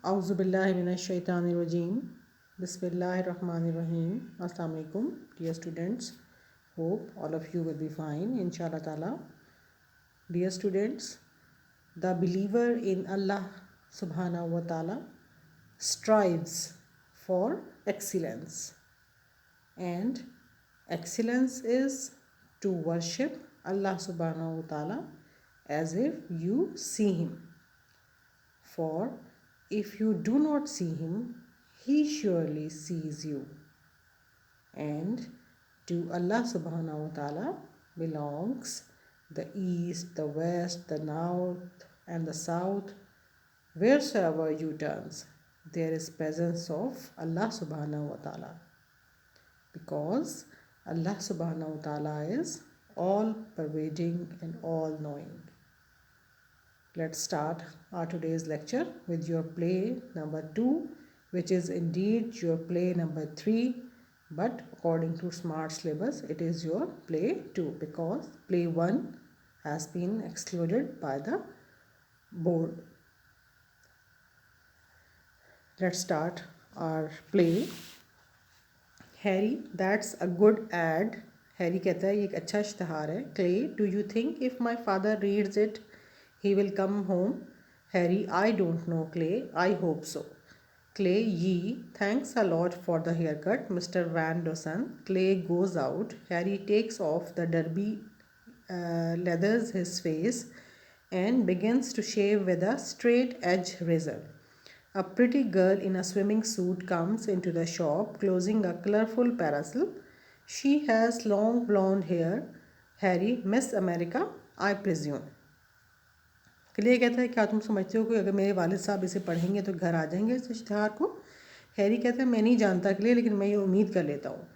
Auzubillahiminash-shaytanir-rajim. Bismillahir-rahmanir-rahim. Assalamu alaikum, dear students. Hope all of you will be fine, inshallah ta'ala. Dear students, the believer in Allah subhanahu wa ta'ala strives for excellence. And excellence is to worship Allah subhanahu wa ta'ala as if you see Him. For if you do not see Him, He surely sees you. And to Allah subhanahu wa ta'ala belongs the east, the west, the north and the south. Wheresoever you turn, there is presence of Allah subhanahu wa ta'ala. Because Allah subhanahu wa ta'ala is all pervading and all knowing. Let's start our today's lecture with your play number 2, which is indeed your play number 3, but according to Smart Syllabus it is your play 2 because play 1 has been excluded by the board. Let's start our play. Harry, that's a good ad. Harry कहता है ये एक अच्छा इश्तिहार है. Clay, do you think if my father reads it he will come home? Harry, I don't know, Clay. I hope so. Clay, yee, thanks a lot for the haircut, Mr. Van Dusen. Clay goes out. Harry takes off the derby, leathers his face, and begins to shave with a straight edge razor. A pretty girl in a swimming suit comes into the shop, closing a colorful parasol. She has long blonde hair. Harry, Miss America, I presume. Clay कहता है क्या तुम समझते हो कि अगर मेरे वालिद साहब इसे पढ़ेंगे तो घर आ जाएंगे इस इश्तिहार को? हैरी कहता है मैं नहीं जानता क्ले, लेकिन मैं ये उम्मीद कर लेता हूँ.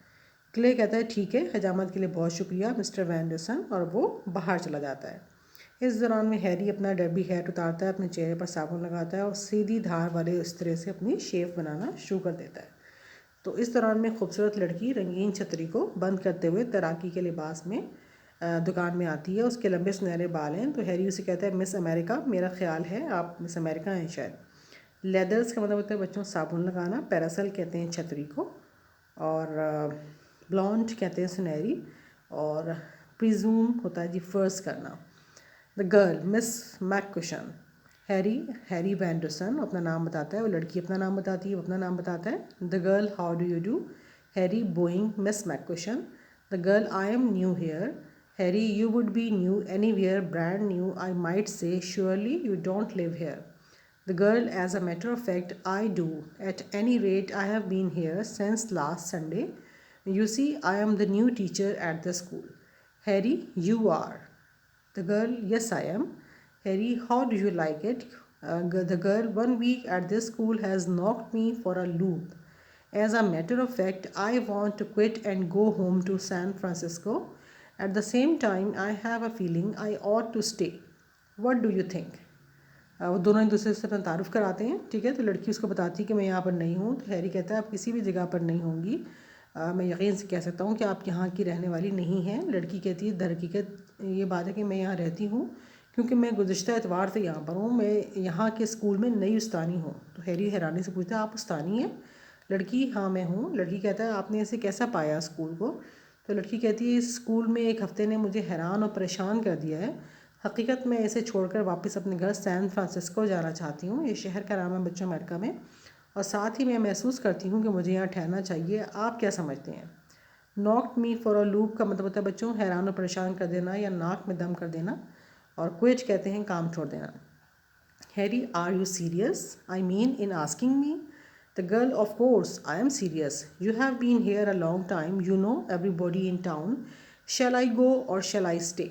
क्ले कहता है ठीक है, हजामत के लिए बहुत शुक्रिया मिस्टर वैन डसन, और वो बाहर चला जाता है. इस दौरान में हैरी अपना डर्बी हैट उतारता है, अपने चेहरे पर साबुन लगाता है और सीधी धार वाले इस तरह से अपनी शेव बनाना शुरू कर देता है. तो इस दौरान में खूबसूरत लड़की रंगीन छतरी को बंद करते हुए तैराकी के लिबास में दुकान में आती है. उसके लंबे सुनहरे बाल हैं. तो हैरी उसे कहता है मिस अमेरिका, मेरा ख्याल है आप मिस अमेरिका हैं शायद. लेदर्स का मतलब होता है बच्चों साबुन लगाना, पैरासल कहते हैं छतरी को, और ब्लॉन्ड कहते हैं सुनहरी, और प्रिज्यूम होता है जी फर्ज करना. The girl, Miss McCutcheon. Harry Van Dusen अपना नाम बताता है, वो लड़की अपना नाम बताती है, वो अपना नाम बताता है. The girl, how do you do? Harry, bowing, Miss McCutcheon. The girl, I am new here. Harry, you would be new anywhere, brand new, I might say. Surely you don't live here. The girl, as a matter of fact, I do. At any rate, I have been here since last Sunday. You see, I am the new teacher at the school. Harry, you are. The girl, yes, I am. Harry, how do you like it? The girl, 1 week at this school has knocked me for a loop. As a matter of fact, I want to quit and go home to San Francisco. At the same time, I have a feeling I ought to stay. What do you think? वो दोनों एक दूसरे से अपना तारुफ कराते हैं. ठीक है, तो लड़की उसको बताती है कि मैं यहाँ पर नहीं हूँ. तो हैरी कहता है आप किसी भी जगह पर नहीं होंगी. मैं यकीन से कह सकता हूँ कि आप यहाँ की रहने वाली नहीं हैं. लड़की कहती है दरहकीकत ये बात है कि मैं यहाँ रहती हूँ क्योंकि मैं गुज़िश्ता एतवार से यहाँ पर हूँ. मैं यहाँ के स्कूल में नई उस्तानी हूँ. तो हैरी हैरानी से पूछता है आप उस्तानी हैं? लड़की, हाँ मैं हूँ. लड़की कहता है आपने इसे कैसा पाया स्कूल को? तो लड़की कहती है इस स्कूल में एक हफ़्ते ने मुझे हैरान और परेशान कर दिया है. हकीकत में इसे छोड़कर वापस अपने घर सैन फ्रांसिस्को जाना चाहती हूँ. ये शहर का नाम है बच्चों अमेरिका में. और साथ ही मैं महसूस करती हूँ कि मुझे यहाँ ठहरना चाहिए. आप क्या समझते हैं? Knocked me for a loop का मतलब होता है बच्चों हैरान और परेशान कर देना या नाक में दम कर देना. और क्विट कहते हैं काम छोड़ देना. Harry, are you serious? I mean in asking me? The girl, of course, I am serious. You have been here a long time. You know everybody in town. Shall I go or shall I stay?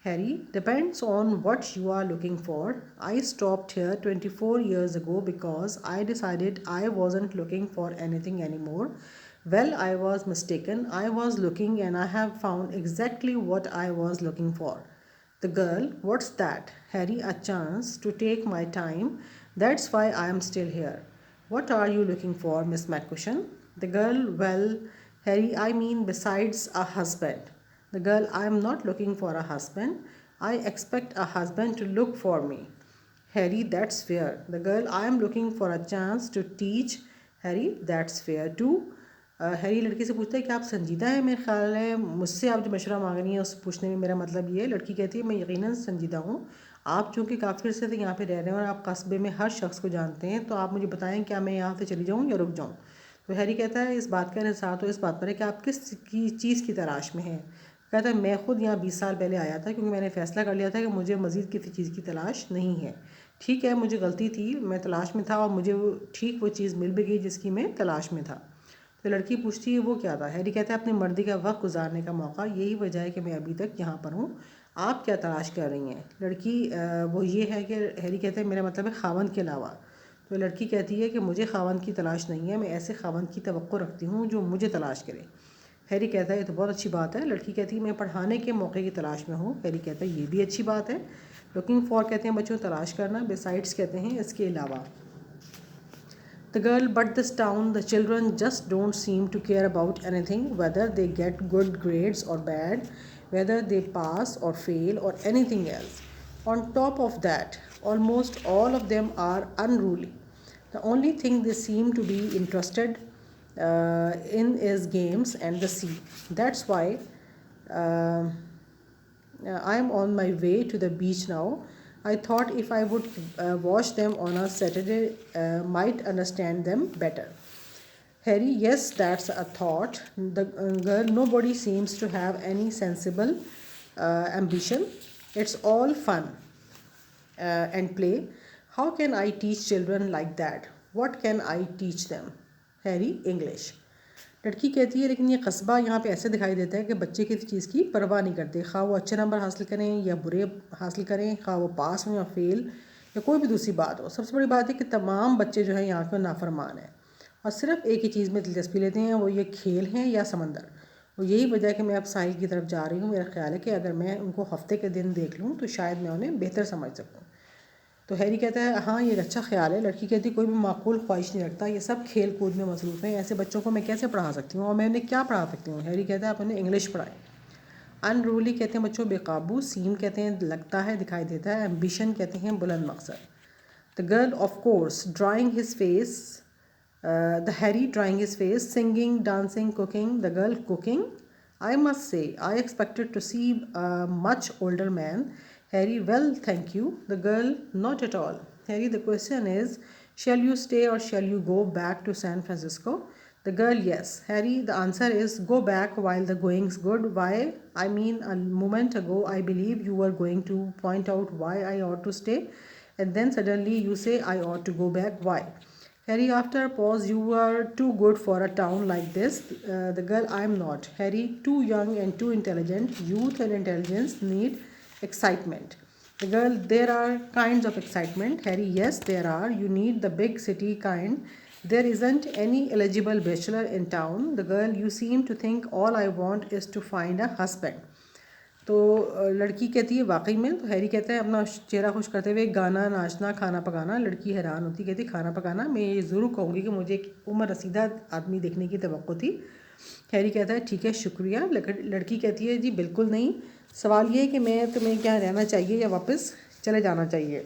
Harry, depends on what you are looking for. I stopped here 24 years ago because I decided I wasn't looking for anything anymore. Well, I was mistaken. I was looking and I have found exactly what I was looking for. The girl, what's that? Harry, a chance to take my time. That's why I am still here. What are you looking for, Miss McCushion? The girl, well, Harry, I mean besides a husband. The girl, I am not looking for a husband. I expect a husband to look for me. Harry, that's fair. The girl, I am looking for a chance to teach Harry, that's fair too. Harry लड़की से पूछता है कि आप संजीदा हैं, मेरे ख्याल है मुझसे आप जो मशवरा मांग रही हैं उस पूछने में मेरा मतलब ये है। लड़की कहती है मैं यकीनन संजीदा हूँ, आप चूँकि काफ़ी अर्से से यहाँ पे रह रहे हैं और आप कस्बे में हर शख्स को जानते हैं, तो आप मुझे बताएं क्या मैं यहाँ से चली जाऊँ या रुक जाऊँ। तो हैरी कहता है इस बात का इंसार तो इस बात पर है कि आप किस की चीज़ की तलाश में हैं। कहता है मैं ख़ुद यहाँ 20 साल पहले आया था क्योंकि मैंने फ़ैसला कर लिया था कि मुझे मज़ीद किसी चीज़ की तलाश नहीं है। ठीक है, मुझे गलती थी, मैं तलाश में था और मुझे ठीक वो चीज़ मिल भी गई जिसकी मैं तलाश में था। तो लड़की पूछती है वो क्या था। हैरी कहता है अपनी मर्दी का वक्त गुजारने का मौका, यही वजह है कि मैं अभी तक यहाँ पर हूँ। आप क्या तलाश कर रही हैं। लड़की वो ये है कि हैरी कहता है मेरा मतलब है खावंद के अलावा। तो लड़की कहती है कि मुझे खावंद की तलाश नहीं है, मैं ऐसे खावंद की तवक्को रखती हूँ जो मुझे तलाश करे। हैरी कहता है ये तो बहुत अच्छी बात है। लड़की कहती है मैं पढ़ाने के मौके की तलाश में हूँ। हैरी कहता है ये भी अच्छी बात है। लुकिंग फॉर कहते हैं बच्चों तलाश करना, बिसाइड्स कहते हैं इसके अलावा। The girl, but this town, the children just don't seem to care about anything, whether they get good grades or bad, whether they pass or fail or anything else. On top of that, almost all of them are unruly. The only thing they seem to be interested in is games and the sea. That's why uh, I am on my way to the beach now. I thought if I would watch them on a Saturday, might understand them better. Harry, yes, that's a thought. The girl, nobody seems to have any sensible ambition. It's all fun and play. How can I teach children like that? What can I teach them? Harry, English. लड़की कहती है लेकिन ये कस्बा यहाँ पे ऐसे दिखाई देता है कि बच्चे किसी चीज़ की परवाह नहीं करते, खा वो अच्छे नंबर हासिल करें या बुरे हासिल करें, खा वो पास हों या फेल या कोई भी दूसरी बात हो। सबसे बड़ी बात है कि तमाम बच्चे जो हैं यहाँ पे नाफरमान हैं और सिर्फ एक ही चीज़ में दिलचस्पी लेते हैं, वो ये खेल हैं या समंदर। और यही वजह है कि मैं अब साहिल की तरफ जा रही हूँ। मेरा ख्याल है कि अगर मैं उनको हफ्ते के दिन देख लूँ तो शायद मैं उन्हें बेहतर समझ सकूँ। तो हैरी कहता है हाँ ये अच्छा ख्याल है। लड़की कहती है कोई भी माकूल ख्वाहिश नहीं रखता, ये सब खेल कूद में मसरूफ़ हैं, ऐसे बच्चों को मैं कैसे पढ़ा सकती हूँ और मैं उन्हें क्या पढ़ा सकती हूँ। हैरी कहता है आप उन्हें इंग्लिश पढ़ाएं। अनरूली कहते हैं बच्चों बेकाबू, सीम कहते हैं लगता है दिखाई देता है, एम्बिशन कहते हैं बुलंद मकसद। The girl of course drawing his face, the Harry drawing his face, singing dancing cooking. The girl cooking, I must say, I expected to see a much older man. Harry, well, thank you. The girl, not at all. Harry, the question is, shall you stay or shall you go back to San Francisco? The girl, yes. Harry, the answer is go back while the going's good. Why? I mean, a moment ago, I believe you were going to point out why I ought to stay. And then suddenly you say I ought to go back. Why? Harry, after a pause, you are too good for a town like this. The girl, I am not. Harry, too young and too intelligent. Youth and intelligence need excitement. The girl, there are kinds of excitement. Harry, yes, there are. You need the big city kind. There isn't any eligible bachelor in town. The girl, you seem to think all I want is to find a husband. तो लड़की कहती है वाकई में। तो Harry कहता है अपना चेहरा खुश करते हुए गाना नाचना खाना पकाना। लड़की हैरान होती कहती खाना पकाना, मैं ये ज़रूर कहूँगी कि मुझे एक उम्र रसीदा आदमी देखने की तवक्को थी। हैरी कहता है ठीक है शुक्रिया। लड़की कहती है जी बिल्कुल नहीं, सवाल ये है कि मैं तुम्हें क्या रहना चाहिए या वापस चले जाना चाहिए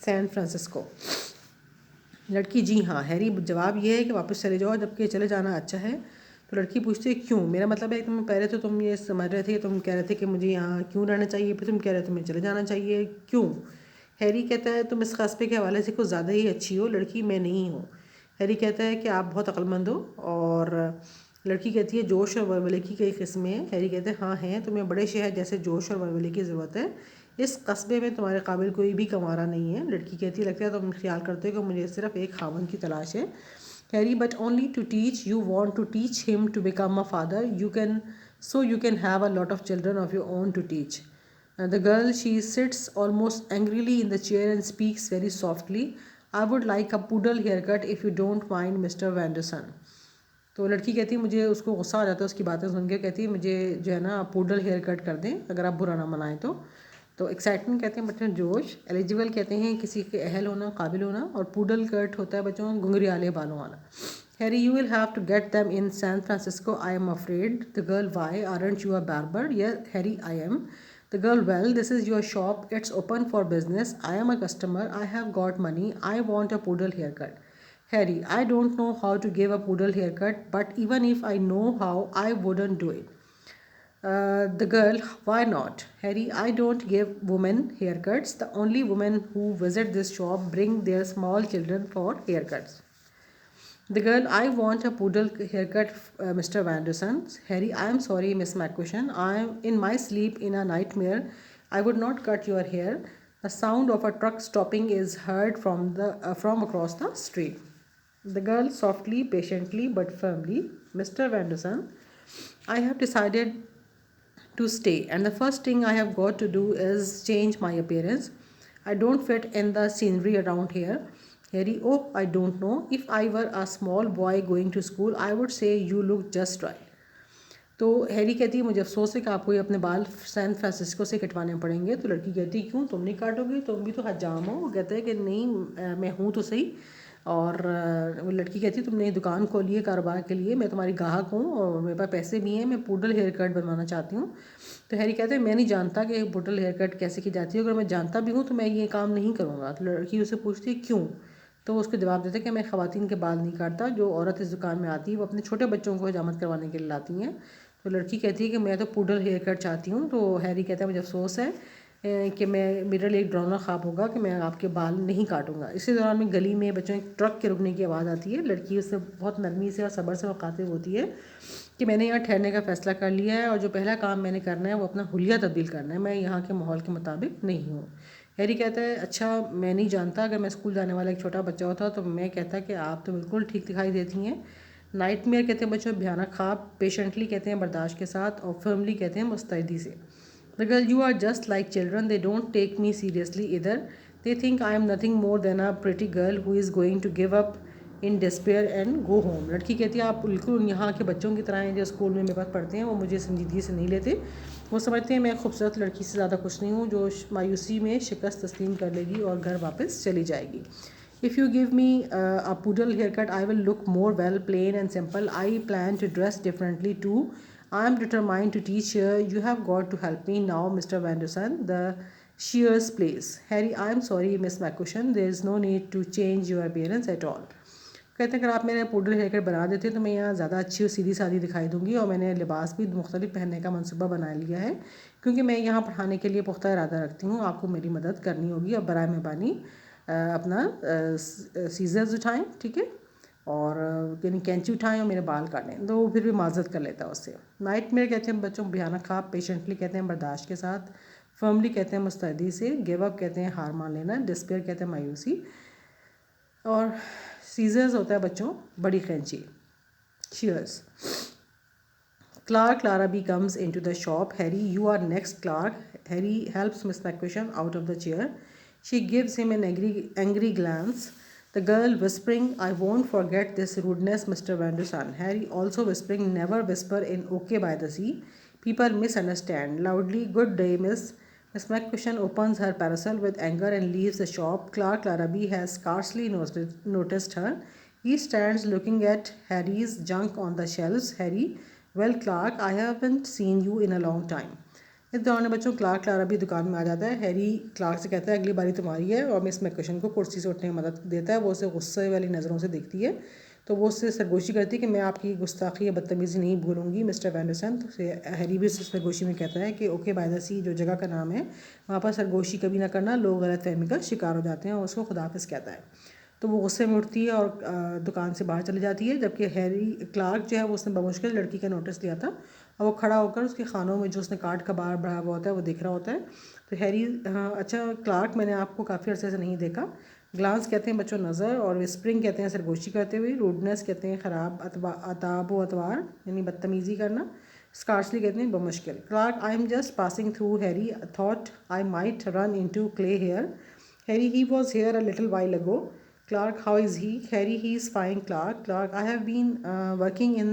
सैन फ्रांसिस्को। लड़की जी हाँ। हैरी जवाब ये है कि वापस चले जाओ, जबकि चले जाना अच्छा है। तो लड़की पूछती है क्यों। मेरा मतलब है तुम पहले तो तुम ये समझ रहे थे, तुम कह रहे थे कि मुझे यहाँ क्यों रहना चाहिए, फिर तुम कह रहे थे तुम्हें चले जाना चाहिए, क्यों। हैरी कहता है तुम इस कस्बे के हवाले से कुछ ज़्यादा ही अच्छी हो। लड़की मैं नहीं हूँ। हैरी कहता है कि आप बहुत अक्लमंद हो। और लड़की कहती है जोश और वलवले की कई किस्में हैं। हैरी कहते हैं हाँ हैं, तुम्हें बड़े शहर जैसे जोश और वलवले की ज़रूरत है, इस कस्बे में तुम्हारे काबिल कोई भी कंवारा नहीं है। लड़की कहती है लगता है तुम ख्याल करते हो कि मुझे सिर्फ एक खावन की तलाश है। Harry, but only to teach. You want to teach him to become a father. You can have a lot of children of your own to teach. The girl, she sits almost angrily in the chair and speaks very softly. I would like a poodle haircut if you don't mind, Mr. Vanderson. तो लड़की कहती है मुझे उसको गुस्सा आ जाता है उसकी बातें सुन के, कहती है मुझे जो है ना पूडल हेयर कट कर दें अगर आप बुरा ना मनाएं तो एक्साइटमेंट कहते हैं बच्चों जोश, एलिजिबल कहते हैं किसी के अहल होना काबिल होना, और पूडल कट होता है बच्चों घुंघरियाले बालों वाला। Harry, you will have to get them in San Francisco, I am afraid. The girl, why aren't you a barber. Yes Harry, I am. The girl, well, this is your shop. It's open for business. I am a customer. I have got money. I want a poodle haircut. Harry, I don't know how to give a poodle haircut, but even if I know how, I wouldn't do it. The girl, why not? Harry, I don't give women haircuts. The only women who visit this shop bring their small children for haircuts. The girl, I want a poodle haircut, Mr. Vanderson. Harry, I am sorry, Miss McCushion. I am in my sleep in a nightmare. I would not cut your hair. The sound of a truck stopping is heard from across the street. The girl, softly, patiently, but firmly, Mr. Vanderson, I have decided to stay, and the first thing I have got to do is change my appearance. I don't fit in the scenery around here. Harry, oh, I don't know. If I were a small boy going to school, I would say you look just right. तो Harry कहती है मुझे अफसोस है कि आपको ये अपने बाल सैन फ्रांसिस्को से कटवाने पड़ेंगे। तो लड़की कहती है क्यों, तुम नहीं काटोगी, तुम भी तो हजाम हो। वो कहते हैं कि नहीं, मैं हूँ तो सही। और वो लड़की कहती है तुमने दुकान खोली है कारोबार के लिए, मैं तुम्हारी ग्राहक हूँ और मेरे पास पैसे भी हैं, मैं पूडल हेयर कट बनवाना चाहती हूँ। तो हैरी कहते हैं मैं नहीं जानता कि पूडल हेयर कट कैसे की जाती है, अगर मैं जानता भी हूँ तो मैं ये काम नहीं करूँगा। तो लड़की उससे पूछती है क्यों। तो वो उसको जवाब देते हैं कि मैं ख़वातीन के बाल नहीं काटता, जो औरत इस दुकान में आती है वो अपने छोटे बच्चों को हजामत करवाने के लिए लाती हैं। तो लड़की कहती है कि मैं तो पूडल हेयर कट चाहती हूँ। तो हैरी कहता है मुझे अफसोस है कि मैं मेरे लिए एक डरावना ख्वाब होगा कि मैं आपके बाल नहीं काटूंगा। इसी दौरान में गली में बच्चों के ट्रक के रुकने की आवाज़ आती है। लड़की उससे बहुत नरमी से और सब्र से मुखातिब होती है कि मैंने यहाँ ठहरने का फ़ैसला कर लिया है और जो पहला काम मैंने करना है वो अपना हुलिया तब्दील करना है, मैं यहाँ के माहौल के मुताबिक नहीं हूँ। हैरी कहता है अच्छा, मैं नहीं जानता, अगर मैं स्कूल जाने वाला एक छोटा बच्चा होता तो मैं कहता कि आप तो बिल्कुल ठीक दिखाई देती हैं। नाइटमेयर कहते हैं बच्चों भयानक ख्वाब, पेशेंटली कहते हैं बर्दाश्त के साथ, और फर्मली कहते हैं मुस्तैदी से। The girl, you are just like children, they don't take me seriously either, they think I am nothing more than a pretty girl who is going to give up in despair and go home. लड़की कहती है आप बिल्कुल यहाँ के बच्चों की तरह हैं जो स्कूल में मेरे पास पढ़ते हैं, वो मुझे संजीदगी से नहीं लेते। वो समझते हैं मैं खूबसूरत लड़की से ज़्यादा खुश नहीं हूँ जो मायूसी में शिकस्त तस्लीम कर लेगी और घर वापस चली जाएगी। If you give me a poodle haircut, I will look more well, plain and simple. I plan to dress differently too. I am determined to teach her. You have got to help me now, Mr. Vanderson. The shears place. Harry, I am sorry, Miss McCushion. There is no need to change your appearance at all. कहते हैं अगर आप मेरा poodle hair cut बना देते हैं तो मैं यहाँ ज़्यादा अच्छी और सीधी सादी दिखाई दूँगी, और मैंने लिबास भी मुख्तलिफ पहनने का मनसूबा बना लिया है क्योंकि मैं यहाँ पढ़ाने के लिए पुख्ता इरादा रखती हूँ। आपको मेरी मदद करनी होगी। अब बराए मेहरबानी अपना सीजर्स उठाएं, ठीक है, और यानी कैंची उठाएं और मेरे बाल काटें। तो वो फिर भी माजरत कर लेता है उससे। नाइटमेयर कहते हैं बच्चों भयानक ख्वाब, पेशेंटली कहते हैं बर्दाश्त के साथ, फर्मली कहते हैं मुस्तैदी से, गिव अप कहते हैं हार मान लेना, डिस्पेयर कहते हैं मायूसी, और सीजर्स होता है बच्चों बड़ी कैंची, shears. Clark Larrabee comes into the shop. Harry, you are next, Clark. Harry helps Miss McCushion out of the chair. She gives him an angry glance. The girl whispering, I won't forget this rudeness, Mr. Vanderson. Harry also whispering, never whisper in OK by the Sea. People misunderstand. Loudly, good day, miss. Miss McCushion opens her parasol with anger and leaves the shop. Clark Larrabee has scarcely noticed her. He stands looking at Harry's junk on the shelves. Harry, well, Clark, I haven't seen you in a long time. इस दौरान बच्चों Clark Clara भी दुकान में आ जाता है। Harry Clark से कहता है अगली बारी तुम्हारी है, और मिस मैककुशन को कुर्सी से उठने में मदद देता है। वो उसे गुस्से वाली नज़रों से देखती है तो वो उससे सरगोशी करती है कि मैं आपकी गुस्ताखी या बदतमीज़ी नहीं भूलूंगी मिस्टर वैंडरसन। तो हैरी भी उस सरगोशी में कहता है कि ओके बाय द सी, जो जगह का नाम है वहाँ पर सरगोशी कभी ना करना, लोग गलत फहमी का शिकार हो जाते हैं, और उसको खुदाफिज कहता है। तो वो गुस्से में उठती है और दुकान से बाहर चली जाती है, जबकि हैरी क्लार्क जो है वो उसने बमुश्किल लड़की का नोटिस लिया था और वो खड़ा होकर उसके खानों में जो उसने काट का बार बढ़ा हुआ होता है वो देख रहा होता है। तो हैरी, अच्छा क्लार्क, मैंने आपको काफ़ी अर्से से नहीं देखा। ग्लांस कहते हैं बच्चों नज़र, और विस्परिंग कहते हैं सरगोशी करते हुए, रूडनेस कहते हैं ख़राब अताब व अतवार यानी बदतमीज़ी करना, स्कार्सली कहते हैं बमुश्किल। Clark, I am just passing through Harry, thought I might run into Clay here. Harry, he was here a little while ago. Clark, how is he? Harry, he is fine, Clark. Clark, I have been working in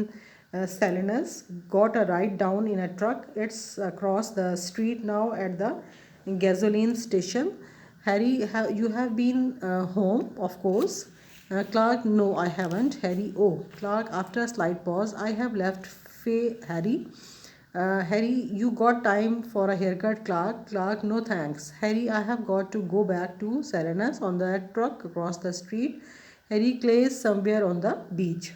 Salinas. Got a ride down in a truck. It's across the street now at the gasoline station. Harry, you have been home, of course. Clark, no, I haven't. Harry, oh. Clark, after a slight pause, I have left Faye, Harry. Harry, you got time for a haircut? Clark, no thanks. Harry, I have got to go back to Serenus on the truck across the street. Harry, Clay is somewhere on the beach.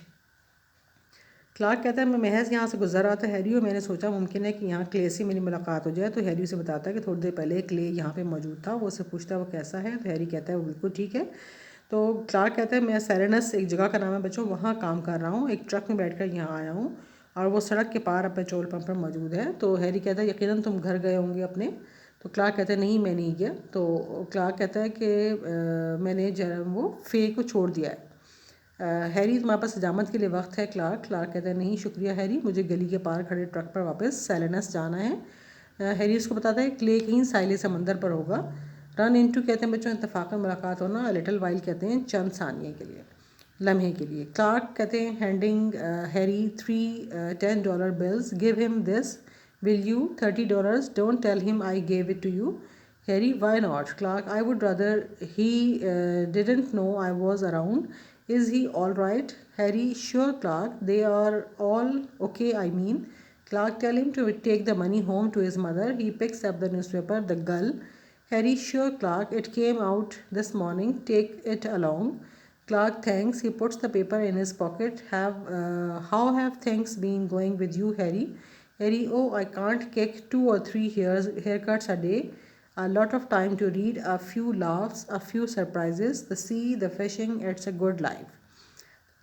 Clark कहता है मैं महज यहाँ से गुजर रहा था Harry, और मैंने सोचा मुमकिन है कि यहाँ क्ले से मेरी मुलाकात हो जाए। तो हैरी उसे बताता है कि थोड़ी देर पहले क्ले यहाँ पे मौजूद था। वो उससे पूछता है वो कैसा है, तो हैरी कहता है वो बिल्कुल ठीक है। तो क्लार्क कहता है मैं सेरेनस एक जगह का नाम है बच्चों, वहाँ काम कर रहा हूँ, एक ट्रक में बैठकर यहाँ आया हूँ और वो सड़क के पार अब पेट्रोल पंप पर मौजूद है। तो हैरी कहता है यकीनन तुम घर गए होंगे अपने। तो क्लार्क कहता है नहीं मैं नहीं गया। तो क्लार्क कहता है कि मैंने वो फे को छोड़ दिया है। हैरी तुम्हारे पास हजामत के लिए वक्त है? क्लार्क कहता है नहीं शुक्रिया हैरी, मुझे गली के पार खड़े ट्रक पर वापस सेलेनस जाना है। हैरी उसको बताता है क्ले कहीं साहिल समंदर पर होगा। रन इनटू कहते हैं बच्चों इत्तेफाकन मुलाकात होना, लिटिल वाइल कहते हैं चंद सानिये के लिए, लम्हे के लिए। क्लार्क कहते हैं handing Harry 3 $10 bills, give him this, will you? $30, don't tell him I gave it to you. Harry why not? Clark, I would rather he didn't know I was around. Is he all right? Harry, sure Clark, they are all okay I mean. Clark, tell him to take the money home to his mother. He picks up the newspaper, The Gull. Harry, sure Clark, it came out this morning, take it along. Clark, thanks. He puts the paper in his pocket. How have things been going with you, Harry? Harry, oh, I can't kick 2 or 3 haircuts a day. A lot of time to read, a few laughs, a few surprises, the sea, the fishing, it's a good life.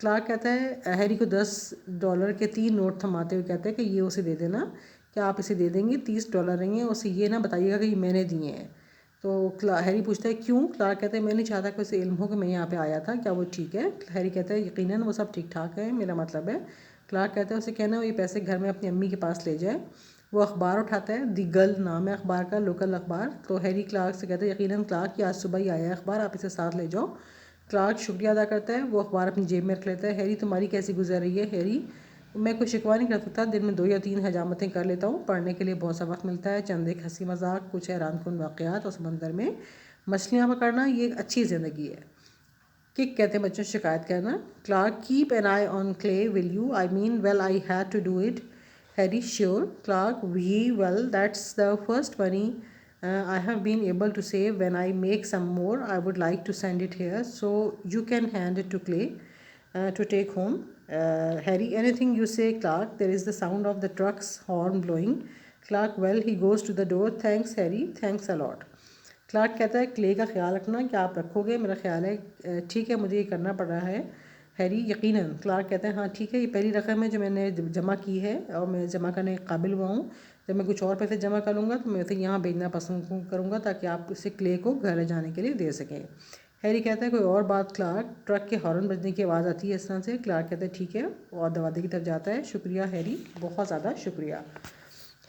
Clark कहता है Harry को $10 के 3 note थमाते हुए कहता है कि ये उसे दे देना, क्या आप इसे दे देंगे? $30 रहेंगे, उसे ये ना बताइएगा कि ये मैंने दिए हैं। तो हैरी पूछता है क्यों? क्लार्क कहता है मैं नहीं चाहता कि उसे इल्म हो कि मैं यहाँ पे आया था, क्या वो ठीक है? हैरी कहता है यकीनन वो सब ठीक ठाक है, मेरा मतलब है। क्लार्क कहता है उसे कहना वो ये पैसे घर में अपनी अम्मी के पास ले जाए। वो अखबार उठाता है, दी गल नाम है अखबार का, लोकल अखबार। तो हैरी क्लार्क से कहता है यकीनन क्लार्क कि आज सुबह ही आया है अखबार, आप इसे साथ ले जाओ। क्लार्क शुक्रिया अदा करता है, वो अखबार अपनी जेब में रख लेता है। हैरी तुम्हारी कैसी गुजर रही है? हैरी, मैं कोई शिकवा नहीं कर सकता, दिन में 2 या 3 हजामतें कर लेता हूँ, पढ़ने के लिए बहुत सा वक्त मिलता है, चंद एक हंसी मजाक, कुछ हैरानकुन वाक़यात और समंदर में मछलियाँ पकड़ना, ये एक अच्छी ज़िंदगी है। किक कहते हैं बच्चों शिकायत करना। Clark, keep an eye on Clay, will you? I mean well I had to do it. Harry, sure. Clark, well, that's the first money I have been able to save. When I make some more, I would like to send it here, so you can hand it to Clay to take home. Harry, anything you say, Clark. There is the sound of the truck's horn blowing. Clark, well, he goes to the door. Thanks, Harry. Thanks a lot. Clark कहता है clay का ख्याल रखना, क्या आप रखोगे? मेरा ख्याल है ठीक है, मुझे ये करना पड़ रहा है। हैरी, यकीनन। क्लार्क कहता है हाँ ठीक है, ये पहली रकम है जो मैंने जमा की है और मैं जमा करने के काबिल हुआ हूँ। जब मैं कुछ और पैसे जमा करूँगा तो मैं उसे यहाँ भेजना पसंद करूँगा ताकि आप इसे क्ले को घर जाने के लिए दे सकें। हैरी कहता है कोई और बात? क्लार्क, ट्रक के हॉर्न बजने की आवाज़ आती है इस तरह से। क्लार्क कहता है ठीक है, और दरवाजे की तरफ जाता है। शुक्रिया हैरी, बहुत ज़्यादा शुक्रिया।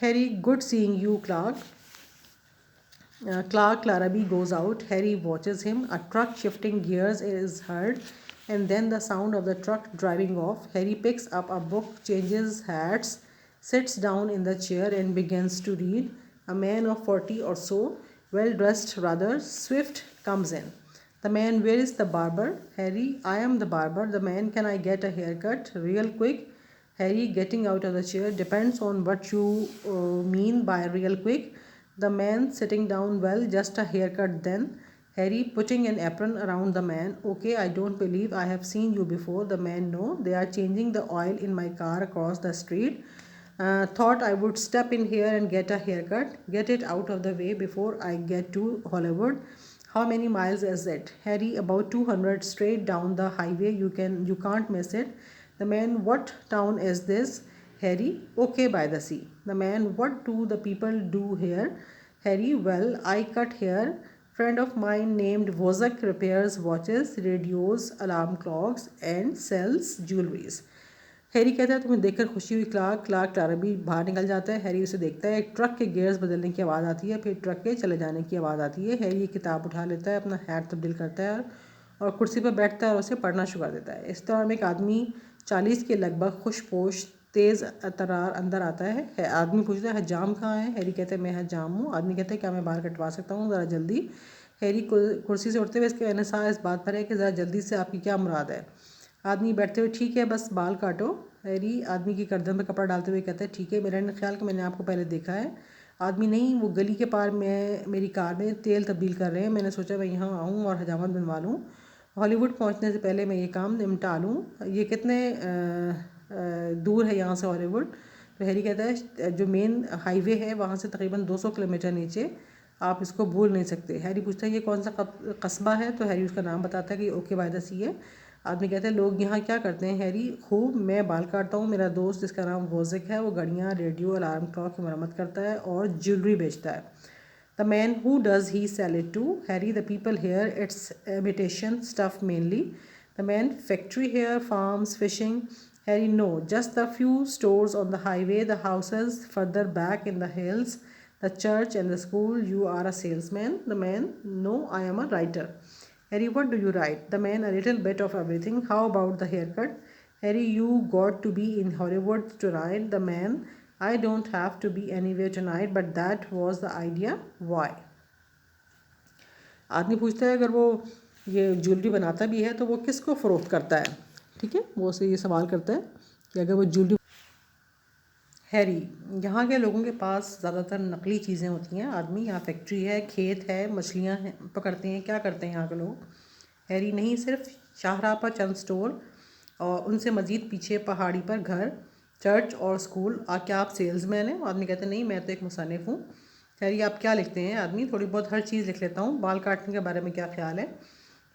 Harry, good seeing you Clark. Clark Larrabee goes out. Harry watches him. A truck shifting gears is heard, and then the sound of the truck driving off. Harry picks up a book, changes hats, sits down in the chair, and begins to read. A man of 40 or so, well dressed, rather swift, comes in. The man, where is the barber? Harry, I am the barber. The man, can I get a haircut? Real quick. Harry, getting out of the chair, depends on what you mean by real quick. The man, sitting down, well, just a haircut then. Harry, putting an apron around the man. Okay, I don't believe I have seen you before. The man, no, they are changing the oil in my car across the street. Thought I would step in here and get a haircut. Get it out of the way before I get to Hollywood. How many miles is it? Harry, about 200 straight down the highway. You can't miss it. The man, what town is this? Harry, okay, by the sea. The man, what do the people do here? Harry, well, I cut hair. Friend of mine named Wozak repairs watches, radios, alarm clocks and sells jewelries. Harry कहता है तुम्हें देखकर खुशी हुई Clark लाराबी बाहर निकल जाता है। हैरी उसे देखता है, एक ट्रक के गियर्स बदलने की आवाज़ आती है, फिर ट्रक के चले जाने की आवाज़ आती है। हैरी एक किताब उठा लेता है, अपना हैट तब्दील करता है और कुर्सी पर बैठता है और उसे पढ़ना शुरू कर देता है। इस दौरान में एक आदमी 40 के लगभग खुशपोश तेज़ तरार अंदर आता है। आदमी पूछता है हजाम कहाँ है? हैरी कहता है मैं हजाम हूँ। आदमी कहता है क्या मैं बाल कटवा सकता हूँ ज़रा जल्दी? हैरी कुर्सी से उठते हुए इसके इन्सार इस बात पर है कि ज़रा जल्दी से आपकी क्या मुराद है? आदमी बैठते हुए ठीक है बस बाल काटो। हैरी आदमी की गर्दन पे कपड़ा डालते हुए कहता है ठीक है, मेरा ख्याल कि मैंने आपको पहले देखा है। आदमी नहीं, वो गली के पार में मेरी कार में तेल तब्दील कर रहे हैं, मैंने सोचा मैं यहाँ आऊँ और हजामत बनवा लूँ। हॉलीवुड पहुँचने से पहले मैं ये काम निपटा लूँ। ये कितने दूर है यहाँ से हॉलीवुड? तो हैरी कहता है जो मेन हाईवे है वहाँ से तकरीबन 200 किलोमीटर नीचे, आप इसको भूल नहीं सकते। हैरी पूछता है ये कौन सा कस्बा है? तो हैरी उसका नाम बताता है कि ओके बाय द सी है। आदमी कहते हैं लोग यहाँ क्या करते हैं? हैरी खूब, मैं बाल काटता हूँ। मेरा दोस्त जिसका नाम वोजिक है वो घड़ियाँ, रेडियो, अलार्म क्लॉक की मरम्मत करता है और ज्वेलरी बेचता है। The man who does he sell it to? Harry the people here, it's imitation stuff mainly. The man factory here, farms, fishing? Harry, no, just the few stores on the highway, the houses further back in the hills, the church and the school. You are a salesman? The man, no, I am a writer. Harry, what do you write? The man, a little bit of everything. How about the haircut? Harry, you got to be in Hollywood tonight. The man, I don't have to be anywhere tonight, but that was the idea. Why? आदमी पूछता है अगर वो ये jewellery बनाता भी है तो वो किसको फ़रोख्त करता है? ठीक है, वो उसे ये सवाल करता है कि अगर वो ज्वेलरी। हैरी, यहाँ के लोगों के पास ज़्यादातर नकली चीज़ें होती हैं। आदमी, यहाँ फैक्ट्री है, खेत है, मछलियाँ हैं, पकड़ते हैं, क्या करते हैं यहाँ के लोग? हैरी, नहीं, सिर्फ शाहराह पर चंद स्टोर और उनसे मज़ीद पीछे पहाड़ी पर घर, चर्च और स्कूल। क्या आप सेल्समैन हैं? आदमी कहते हैं नहीं, मैं तो एक मुसन्निफ़ हूँ। हैरी, आप क्या लिखते हैं? आदमी, थोड़ी बहुत हर चीज़ लिख लेता हूँ। बाल काटने के बारे में क्या ख्याल है?